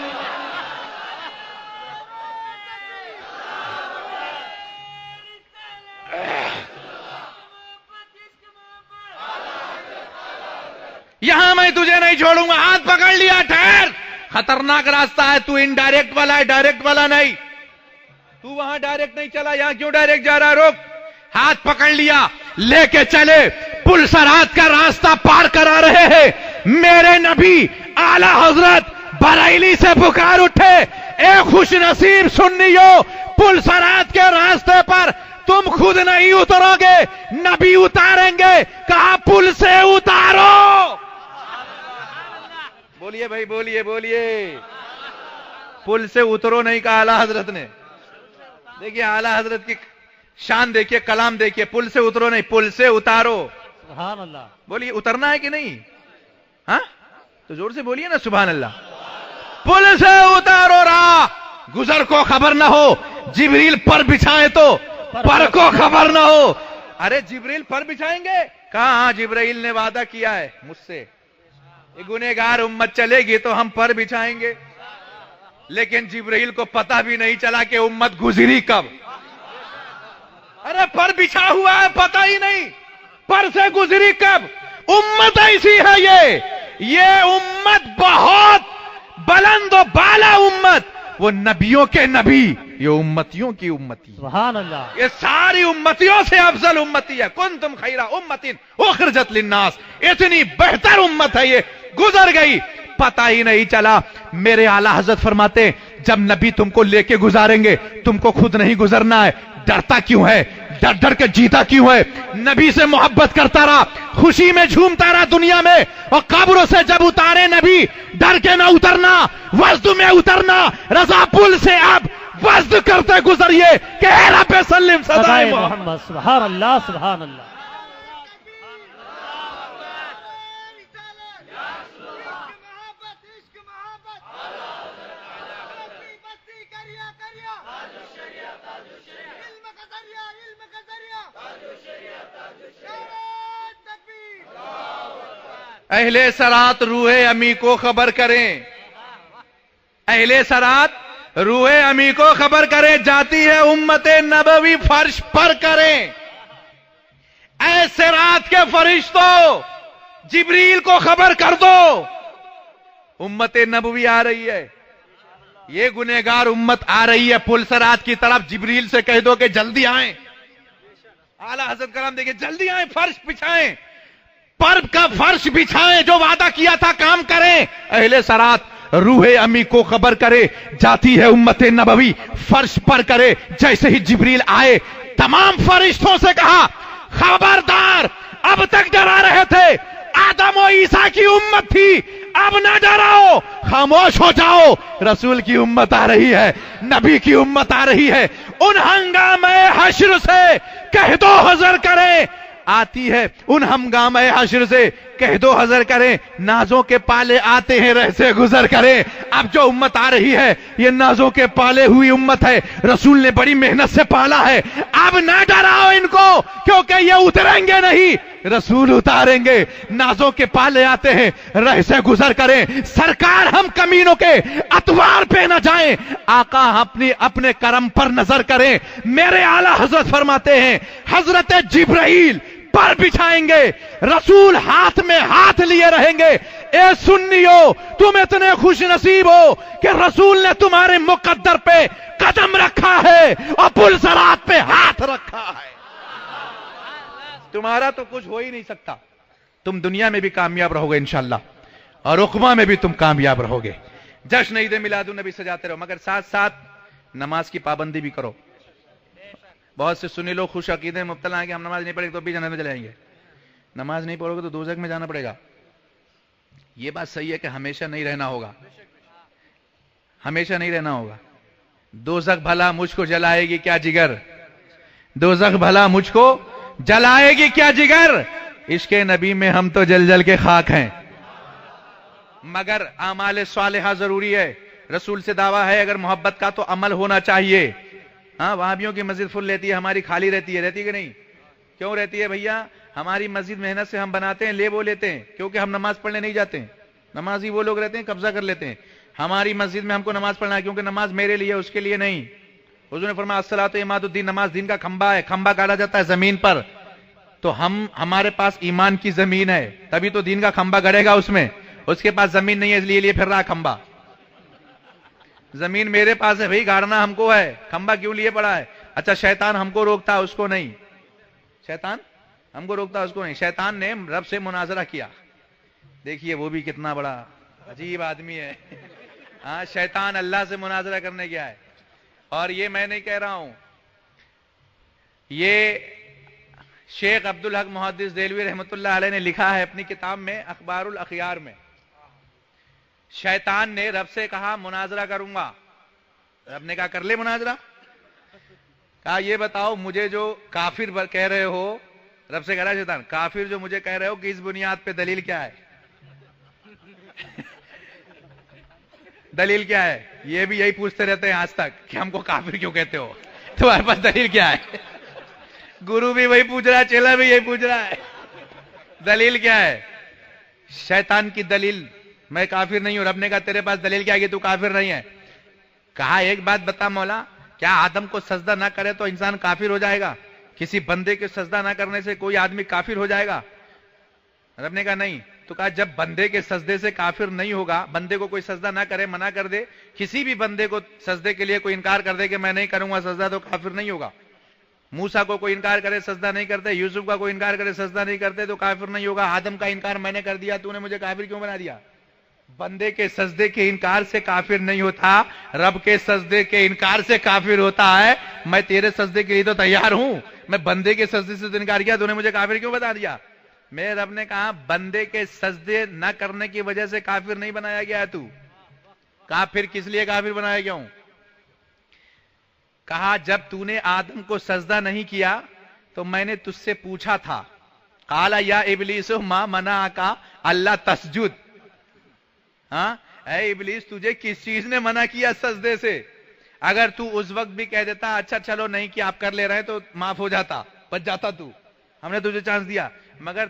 یہاں میں تجھے نہیں چھوڑوں گا. ہاتھ پکڑ لیا، ٹھہر، خطرناک راستہ ہے، تو انڈائریکٹ والا ہے، ڈائریکٹ والا نہیں. تو وہاں ڈائریکٹ نہیں چلا، یہاں کیوں ڈائریکٹ جا رہا؟ رک. ہاتھ پکڑ لیا، لے کے چلے، پل سرات کا راستہ پار کرا رہے ہیں. میرے نبی اعلی حضرت بریلی سے پکار اٹھے، اے خوش نصیب سنیو، پل سرات کے راستے پر تم خود نہیں اترو گے، نبی اتاریں گے. کہا پل سے اتارو. بولیے بھائی، بولیے بولیے. پل سے اترو نہیں کہا اعلی حضرت نے. دیکھیے اعلی حضرت کی شان دیکھیے، کلام دیکھیے. پل سے اترو نہیں، پل سے اتارو. سبحان اللہ. بولیے اترنا ہے کہ نہیں؟ ہاں تو زور سے بولیے نا سبحان اللہ. پل سے اتارو راہ، گزر کو خبر نہ ہو، جبریل پر بچھائے تو پر کو خبر نہ ہو. ارے جبریل پر بچھائیں گے؟ کہا ہاں جبریل نے وعدہ کیا ہے مجھ سے، یہ گنہگار امت چلے گی تو ہم پر بچھائیں گے. لیکن جبریل کو پتہ بھی نہیں چلا کہ امت گزری کب. ارے پر بچھا ہوا ہے، پتہ ہی نہیں پر سے گزری کب. امت ایسی ہے، یہ امت بہت بلند و بالا امت، وہ نبیوں کے نبی، یہ امتیوں کی امتی. سبحان اللہ. یہ ساری امتیوں سے افضل امتی ہے. کنتم خیر امت اخرجت للناس، اتنی بہتر امت ہے یہ. گزر گئی، پتہ ہی نہیں چلا. میرے اعلی حضرت فرماتے جب نبی تم کو لے کے گزاریں گے تم کو خود نہیں گزرنا ہے. ڈرتا کیوں ہے؟ ڈر ڈر کے جیتا کیوں ہے؟ نبی سے محبت کرتا رہا، خوشی میں جھومتا رہا دنیا میں، اور قبروں سے جب اتارے نبی ڈر کے نہ اترنا، وزد میں اترنا. رضا پل سے اب وزد کرتے گزریے کہ اے رب سلم صدائے محمد. سبحان اللہ. سبحان اللہ. اہل سرات روح امی کو خبر کریں، اہل سرات روح امی کو خبر کریں، جاتی ہے امت نبوی فرش پر کریں. اے سرات کے فرشتوں جبریل کو خبر کر دو امت نبوی آ رہی ہے، یہ گنہگار امت آ رہی ہے پل سرات کی طرف. جبریل سے کہہ دو کہ جلدی آئیں. اعلی حضرت کرام دیکھیں جلدی آئیں، فرش بچھائیں، پر کا فرش بچھائیں، جو وعدہ کیا تھا کام کریں. اہل سرات روح امی کو خبر کرے، جاتی ہے امت نبوی فرش پر کرے. جیسے ہی جبریل آئے تمام فرشتوں سے کہا خبردار، اب تک ڈرا رہے تھے، آدم و عیسیٰ کی امت تھی، اب نہ ڈراؤ، خاموش ہو جاؤ. رسول کی امت آ رہی ہے، نبی کی امت آ رہی ہے. ان ہنگامے حشر سے کہہ دو حذر کریں. آتی ہے ان ہنگامہ حشر سے کہہ دو حذر کریں. نازوں کے پالے آتے ہیں رہ سے گزر کریں. اب جو امت آ رہی ہے یہ نازوں کے پالے ہوئی امت ہے، رسول نے بڑی محنت سے پالا ہے. اب نہ ڈراؤ ان کو کیونکہ یہ اتریں گے نہیں، رسول اتاریں گے. نازوں کے پالے آتے ہیں رہ سے گزر کریں. سرکار ہم کمینوں کے اتوار پہ نہ جائیں، آقا اپنے کرم پر نظر کریں. میرے اعلی حضرت فرماتے ہیں حضرت جبرائیل پر بچھائیں گے، رسول ہاتھ میں ہاتھ لیے رہیں گے. اے سنیو تم اتنے خوش نصیب ہو کہ رسول نے تمہارے مقدر پہ قدم رکھا ہے اور پل صراط پہ ہاتھ رکھا ہے. تمہارا تو کچھ ہو ہی نہیں سکتا. تم دنیا میں بھی کامیاب رہو گے انشاءاللہ، اور عقبہ میں بھی تم کامیاب رہو گے. جشن عید میلاد النبی سجاتے رہو، مگر ساتھ ساتھ نماز کی پابندی بھی کرو. بہت سے سنی لوگ خوش عقیدے میں مبتلا ہیں کہ ہم نماز نہیں پڑھیں گے تو بھی جنت میں چلے جائیں گے. نماز نہیں پڑھو گے تو دوزخ میں جانا پڑے گا. یہ بات صحیح ہے کہ ہمیشہ نہیں رہنا ہوگا، ہمیشہ نہیں رہنا ہوگا. دوزخ بھلا مجھ کو جلائے گی کیا جگر، دوزخ بھلا مجھ کو جلائے گی کیا جگر. عشق نبی میں ہم تو جل جل کے خاک ہیں. مگر اعمال صالحہ ضروری ہے. رسول سے دعویٰ ہے اگر محبت کا تو عمل ہونا چاہیے. ہاں وہابیوں کی مسجد فل رہتی ہے, ہماری خالی رہتی ہے کہ نہیں؟ کیوں رہتی ہے بھیا؟ ہماری مسجد محنت سے ہم بناتے ہیں, لے وہ لیتے ہیں, کیونکہ ہم نماز پڑھنے نہیں جاتے ہیں. نمازی وہ لوگ رہتے ہیں قبضہ کر لیتے ہیں. ہماری مسجد میں ہم کو نماز پڑھنا ہے کیونکہ نماز میرے لیے, اس کے لیے نہیں. حضور نے فرمایا الصلاۃ عماد الدین, نماز دین کا کھمبا ہے, کھمبا گاڑا جاتا ہے زمین پر. تو ہمارے پاس ایمان کی زمین ہے, تبھی تو دین کا کھمبا گڑے گا اس میں. اس کے پاس زمین نہیں ہے اس لیے پھر رہا کھمبا. زمین میرے پاس ہے بھائی, گاڑنا ہم کو ہے, کھمبا کیوں لیے پڑا ہے؟ اچھا شیطان ہم کو روکتا اس کو نہیں, شیطان ہم کو روکتا اس کو نہیں. شیطان نے رب سے مناظرہ کیا, دیکھیے وہ بھی کتنا بڑا عجیب آدمی ہے. ہاں شیطان اللہ سے مناظرہ کرنے گیا ہے. اور یہ میں نہیں کہہ رہا ہوں, یہ شیخ عبدالحق محدث دہلوی رحمۃ اللہ علیہ نے لکھا ہے اپنی کتاب میں اخبار الاخیار میں. شیطان نے رب سے کہا مناظرہ کروں گا. رب نے کہا کر لے مناظرہ. کہا یہ بتاؤ مجھے جو کافر کہہ رہے ہو, رب سے کہہ رہا ہے شیطان, کافر جو مجھے کہہ رہے ہو کہ اس بنیاد پہ دلیل کیا ہے؟ دلیل کیا ہے؟ یہ بھی یہی پوچھتے رہتے ہیں آج تک کہ ہم کو کافر کیوں کہتے ہو, تمہارے پاس دلیل کیا ہے؟ گرو بھی وہی پوچھ رہا ہے, چیلا بھی یہی پوچھ رہا ہے, دلیل کیا ہے؟ شیطان کی دلیل, میں کافر نہیں ہوں. رب نے کہا تیرے پاس دلیل کیا ہے کہ تو کافر نہیں ہے؟ کہا ایک بات بتا مولا, کیا آدم کو سجدہ نہ کرے تو انسان کافر ہو جائے گا؟ کسی بندے کے سجدہ نہ کرنے سے کوئی آدمی کافر ہو جائے گا؟ رب نے کہا نہیں. تو کہا جب بندے کے سجدے سے کافر نہیں ہوگا, بندے کو کوئی سجدہ نہ کرے, منع کر دے, کسی بھی بندے کو سجدے کے لیے کوئی انکار کر دے کہ میں نہیں کروں گا سجدہ, تو کافر نہیں ہوگا. موسیٰ کو کوئی انکار کرے سجدہ نہیں کرتے, یوسف کا کوئی انکار کرے سجدہ نہیں کرتے, تو کافر نہیں ہوگا. آدم کا انکار میں نے کر دیا, تو نے مجھے کافر کیوں بنا دیا؟ بندے کے سجدے کے انکار سے کافر نہیں ہوتا, رب کے سجدے کے انکار سے کافر ہوتا ہے. میں تیرے سجدے کے لیے تو تیار ہوں, میں بندے کے سجدے سے تو انکار کیا, تو نے مجھے کافر کیوں بتا دیا؟ میرے رب نے کہا بندے کے سجدے نہ کرنے کی وجہ سے کافر نہیں بنایا گیا ہے تو. کہا پھر کس لیے کافر بنایا گیا ہوں؟ کہا جب تو نے آدم کو سجدہ نہیں کیا تو میں نے تجھ سے پوچھا تھا, قال یا ابلیس ما منعک اللہ تسجد. ہاں اے ابلیس تجھے کس چیز نے منع کیا سجدے سے؟ اگر تو اس وقت بھی کہہ دیتا اچھا چلو نہیں کہ آپ کر لے رہے ہیں تو معاف ہو جاتا, بچ جاتا, تو ہم نے تجھے چانس دیا. مگر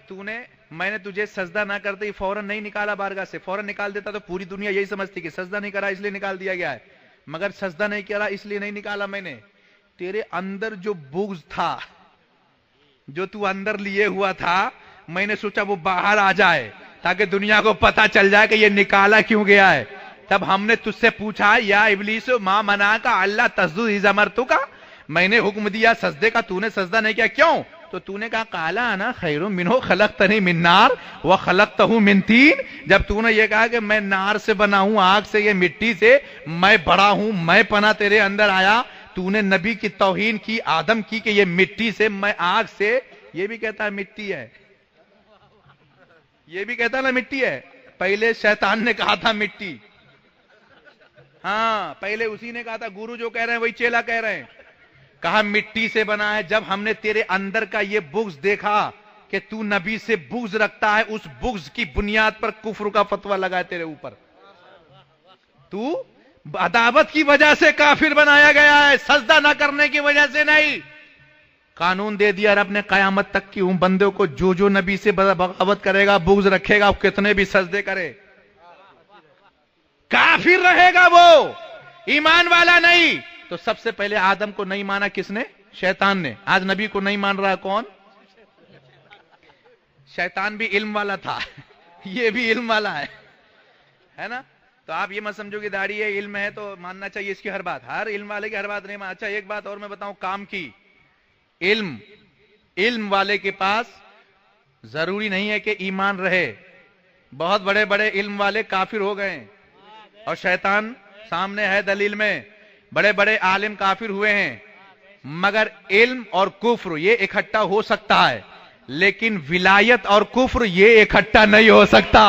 میں نے تجھے سجدہ نہ کرتے ہی فوراً نہیں نکالا بارگاہ سے. فوراً نکال دیتا تو پوری دنیا یہی سمجھتی کہ سجدہ نہیں کرا اس لیے نکال دیا گیا ہے. مگر سجدہ نہیں کرا اس لیے نہیں نکالا میں نے. تیرے اندر جو بغض تھا, جو تو اندر لیے ہوا تھا, میں نے سوچا وہ باہر آ جائے تاکہ دنیا کو پتا چل جائے کہ یہ نکالا کیوں گیا ہے. تب ہم نے تجھ سے پوچھا یا ابلیس ما منعک اللہ تسجد اذ امرتک, میں نے حکم دیا سجدے کا, تو نے سجدہ نہیں کیا, کیوں؟ تو نے کہا قال انا خیر منہ خلقتنی من نار وخلقتہ من طین. جب تو نے یہ کہا کہ میں نار سے بنا ہوں, آگ سے, یہ مٹی سے, میں بڑا ہوں, میں پناہ تیرے اندر آیا, تو نے نبی کی توہین کی, آدم کی, کہ یہ مٹی سے, میں آگ سے. یہ بھی کہتا ہے مٹی ہے, یہ بھی کہتا نا مٹی ہے. پہلے شیطان نے کہا تھا مٹی, ہاں پہلے اسی نے کہا تھا. گرو جو کہہ رہے ہیں وہی چیلا کہہ رہے ہیں. کہا مٹی سے بنا ہے. جب ہم نے تیرے اندر کا یہ بغض دیکھا کہ تو نبی سے بغض رکھتا ہے, اس بغض کی بنیاد پر کفر کا فتویٰ لگا ہے تیرے اوپر. تو عداوت کی وجہ سے کافر بنایا گیا ہے, سجدہ نہ کرنے کی وجہ سے نہیں. قانون دے دیا رب نے قیامت تک کی ان بندوں کو, جو نبی سے بغاوت کرے گا, بغض رکھے گا, کتنے بھی سجدے کرے, کافر رہے گا وہ, ایمان والا نہیں. تو سب سے پہلے آدم کو نہیں مانا کس نے؟ شیطان نے. آج نبی کو نہیں مان رہا کون؟ شیطان بھی علم والا تھا, یہ بھی علم والا ہے نا. تو آپ یہ مت سمجھو کہ داڑھی ہے, علم ہے تو ماننا چاہیے اس کی ہر بات, ہر علم والے کی ہر بات نہیں. اچھا ایک بات اور میں بتاؤں کام کی. علم والے کے پاس ضروری نہیں ہے کہ ایمان رہے. بہت بڑے بڑے علم والے کافر ہو گئے, اور شیطان سامنے ہے دلیل میں, بڑے بڑے عالم کافر ہوئے ہیں. مگر علم اور کفر یہ اکٹھا ہو سکتا ہے, لیکن ولایت اور کفر یہ اکٹھا نہیں ہو سکتا.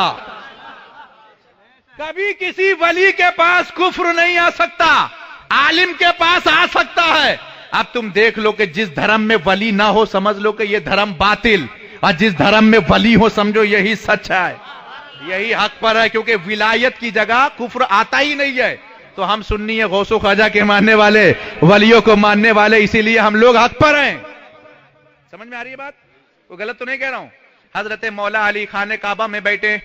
کبھی کسی ولی کے پاس کفر نہیں آ سکتا, عالم کے پاس آ سکتا ہے. اب تم دیکھ لو کہ جس دھرم میں ولی نہ ہو سمجھ لو کہ یہ دھرم باطل, اور جس دھرم میں ولی ہو سمجھو یہی سچ ہے. یہی حق پر ہے، کیونکہ ولایت کی جگہ کفر آتا ہی نہیں ہے. تو ہم سنی ہے غوث و خواجہ کے ماننے والے، ولیوں کو ماننے والے، اسی لیے ہم لوگ حق پر ہیں. سمجھ میں آ رہی ہے بات؟ کوئی غلط تو نہیں کہہ رہا ہوں. حضرت مولا علی خانہ کعبہ میں بیٹھے،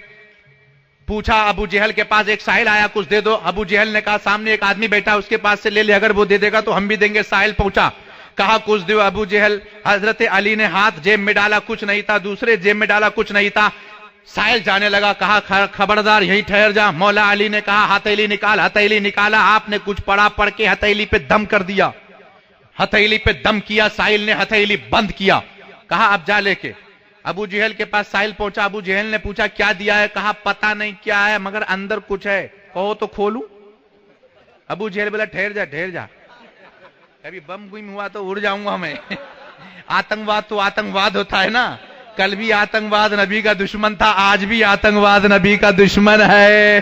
پوچھا ابو جہل کے پاس ایک سائل آیا، کچھ دے دو. ابو جہل نے کہا سامنے ایک آدمی بیٹھا، اس کے پاس سے لے لے، اگر وہ دے دے گا تو ہم بھی دیں گے. سائل پہنچا، کہا کچھ دو. ابو جہل، حضرت علی نے ہاتھ جیب میں ڈالا، کچھ نہیں تھا. دوسرے جیب میں ڈالا، کچھ نہیں تھا. سائل جانے لگا، کہا خبردار یہی ٹھہر جا. مولا علی نے کہا ہتھیلی نکال. ہتھیلی نکالا، آپ نے کچھ پڑھا، پڑھ کے ہتھیلی پہ دم کر دیا. ہتھیلی پہ دم کیا. سائل نے ہتھیلی بند کیا، کہا اب جا لے کے. ابو جہل کے پاس سائل پہنچا. ابو جہل نے پوچھا کیا دیا ہے؟ کہا پتہ نہیں کیا ہے، مگر اندر کچھ ہے، کہو تو کھولوں. ابو جہل بولا ٹھہر جا ٹھہر جا، کبھی بم گم ہوا تو اڑ جاؤں گا میں. آتنکواد تو آتنکواد ہوتا ہے نا. کل بھی آتنکواد نبی کا دشمن تھا، آج بھی آتنکواد نبی کا دشمن ہے.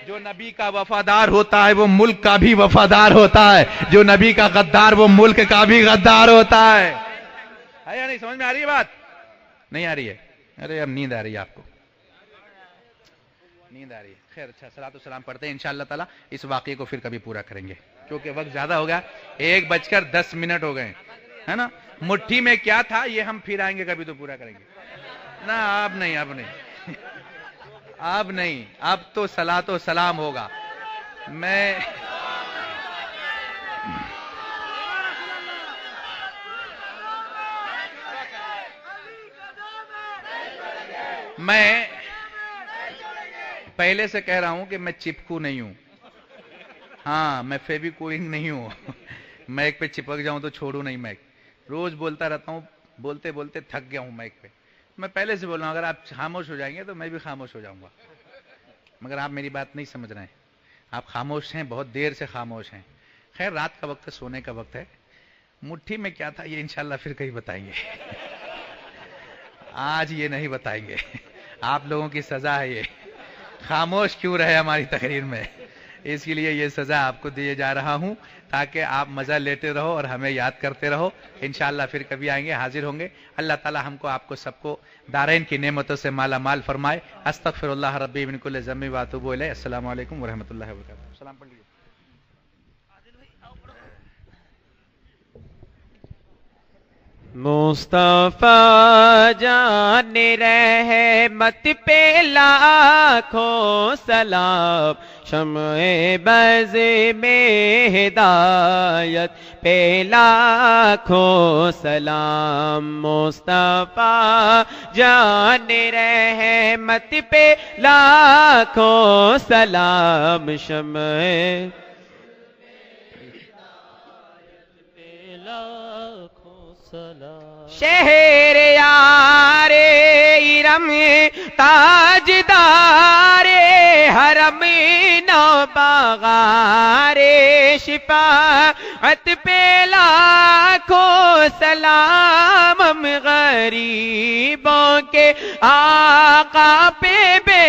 جو نبی کا وفادار ہوتا ہے وہ ملک کا بھی وفادار ہوتا ہے. جو نبی کا غدار وہ ملک کا بھی غدار ہوتا ہے. یا نہیں؟ سمجھ میں آ رہی ہے بات؟ نہیں آ رہی ہے؟ ارے اب نیند آ رہی ہے آپ کو، نیند آ رہی ہے. خیر، اچھا، صلاۃ و سلام پڑھتے ہیں. انشاءاللہ تعالیٰ اس واقعے کو پھر کبھی پورا کریں گے، کیونکہ وقت زیادہ ہو گیا. 1:10 ہو گئے، ہے نا. مٹھی میں کیا تھا یہ ہم پھر آئیں گے کبھی تو پورا کریں گے نا. اب نہیں، اب نہیں، اب نہیں، اب تو صلاۃ و سلام ہوگا. میں پہلے سے کہہ رہا ہوں کہ میں چپکو نہیں ہوں. ہاں، میں فیویکوئنگ نہیں ہوں. مائک پہ چپک جاؤں تو چھوڑوں نہیں مائک. روز بولتا رہتا ہوں، بولتے بولتے تھک گیا ہوں مائک پہ. میں پہلے سے بول رہا ہوں اگر آپ خاموش ہو جائیں گے تو میں بھی خاموش ہو جاؤں گا. مگر آپ میری بات نہیں سمجھ رہے ہیں. آپ خاموش ہیں، بہت دیر سے خاموش ہیں. خیر، رات کا وقت ہے، سونے کا وقت ہے. مٹھی میں کیا تھا یہ انشاءاللہ پھر کہیں بتائیں گے. آج یہ نہیں بتائیں گے. آپ لوگوں کی سزا ہے یہ. خاموش کیوں رہے ہماری تقریر میں، اس کے لیے یہ سزا آپ کو دیے جا رہا ہوں، تاکہ آپ مزہ لیتے رہو اور ہمیں یاد کرتے رہو. انشاءاللہ پھر کبھی آئیں گے، حاضر ہوں گے. اللہ تعالی ہم کو، آپ کو، سب کو دارین کی نعمتوں سے مالا مال فرمائے. استغفر اللہ ربی من کل ذنب واتوب الیہ. السلام علیکم ورحمۃ اللہ وبرکاتہ. سلام پڑھ لیجیے. مصطفیٰ جان رحمت پہ لاکھوں سلام، شمع بز میں ہدایت پہ لاکھوں سلام. مصطفیٰ جان رحمت پہ لاکھوں سلام، شمع شہر یار ارم تاجدار حرم نوبہار شفاعت پہ لاکھوں سلام. ہم غریبوں کے آقا پہ بے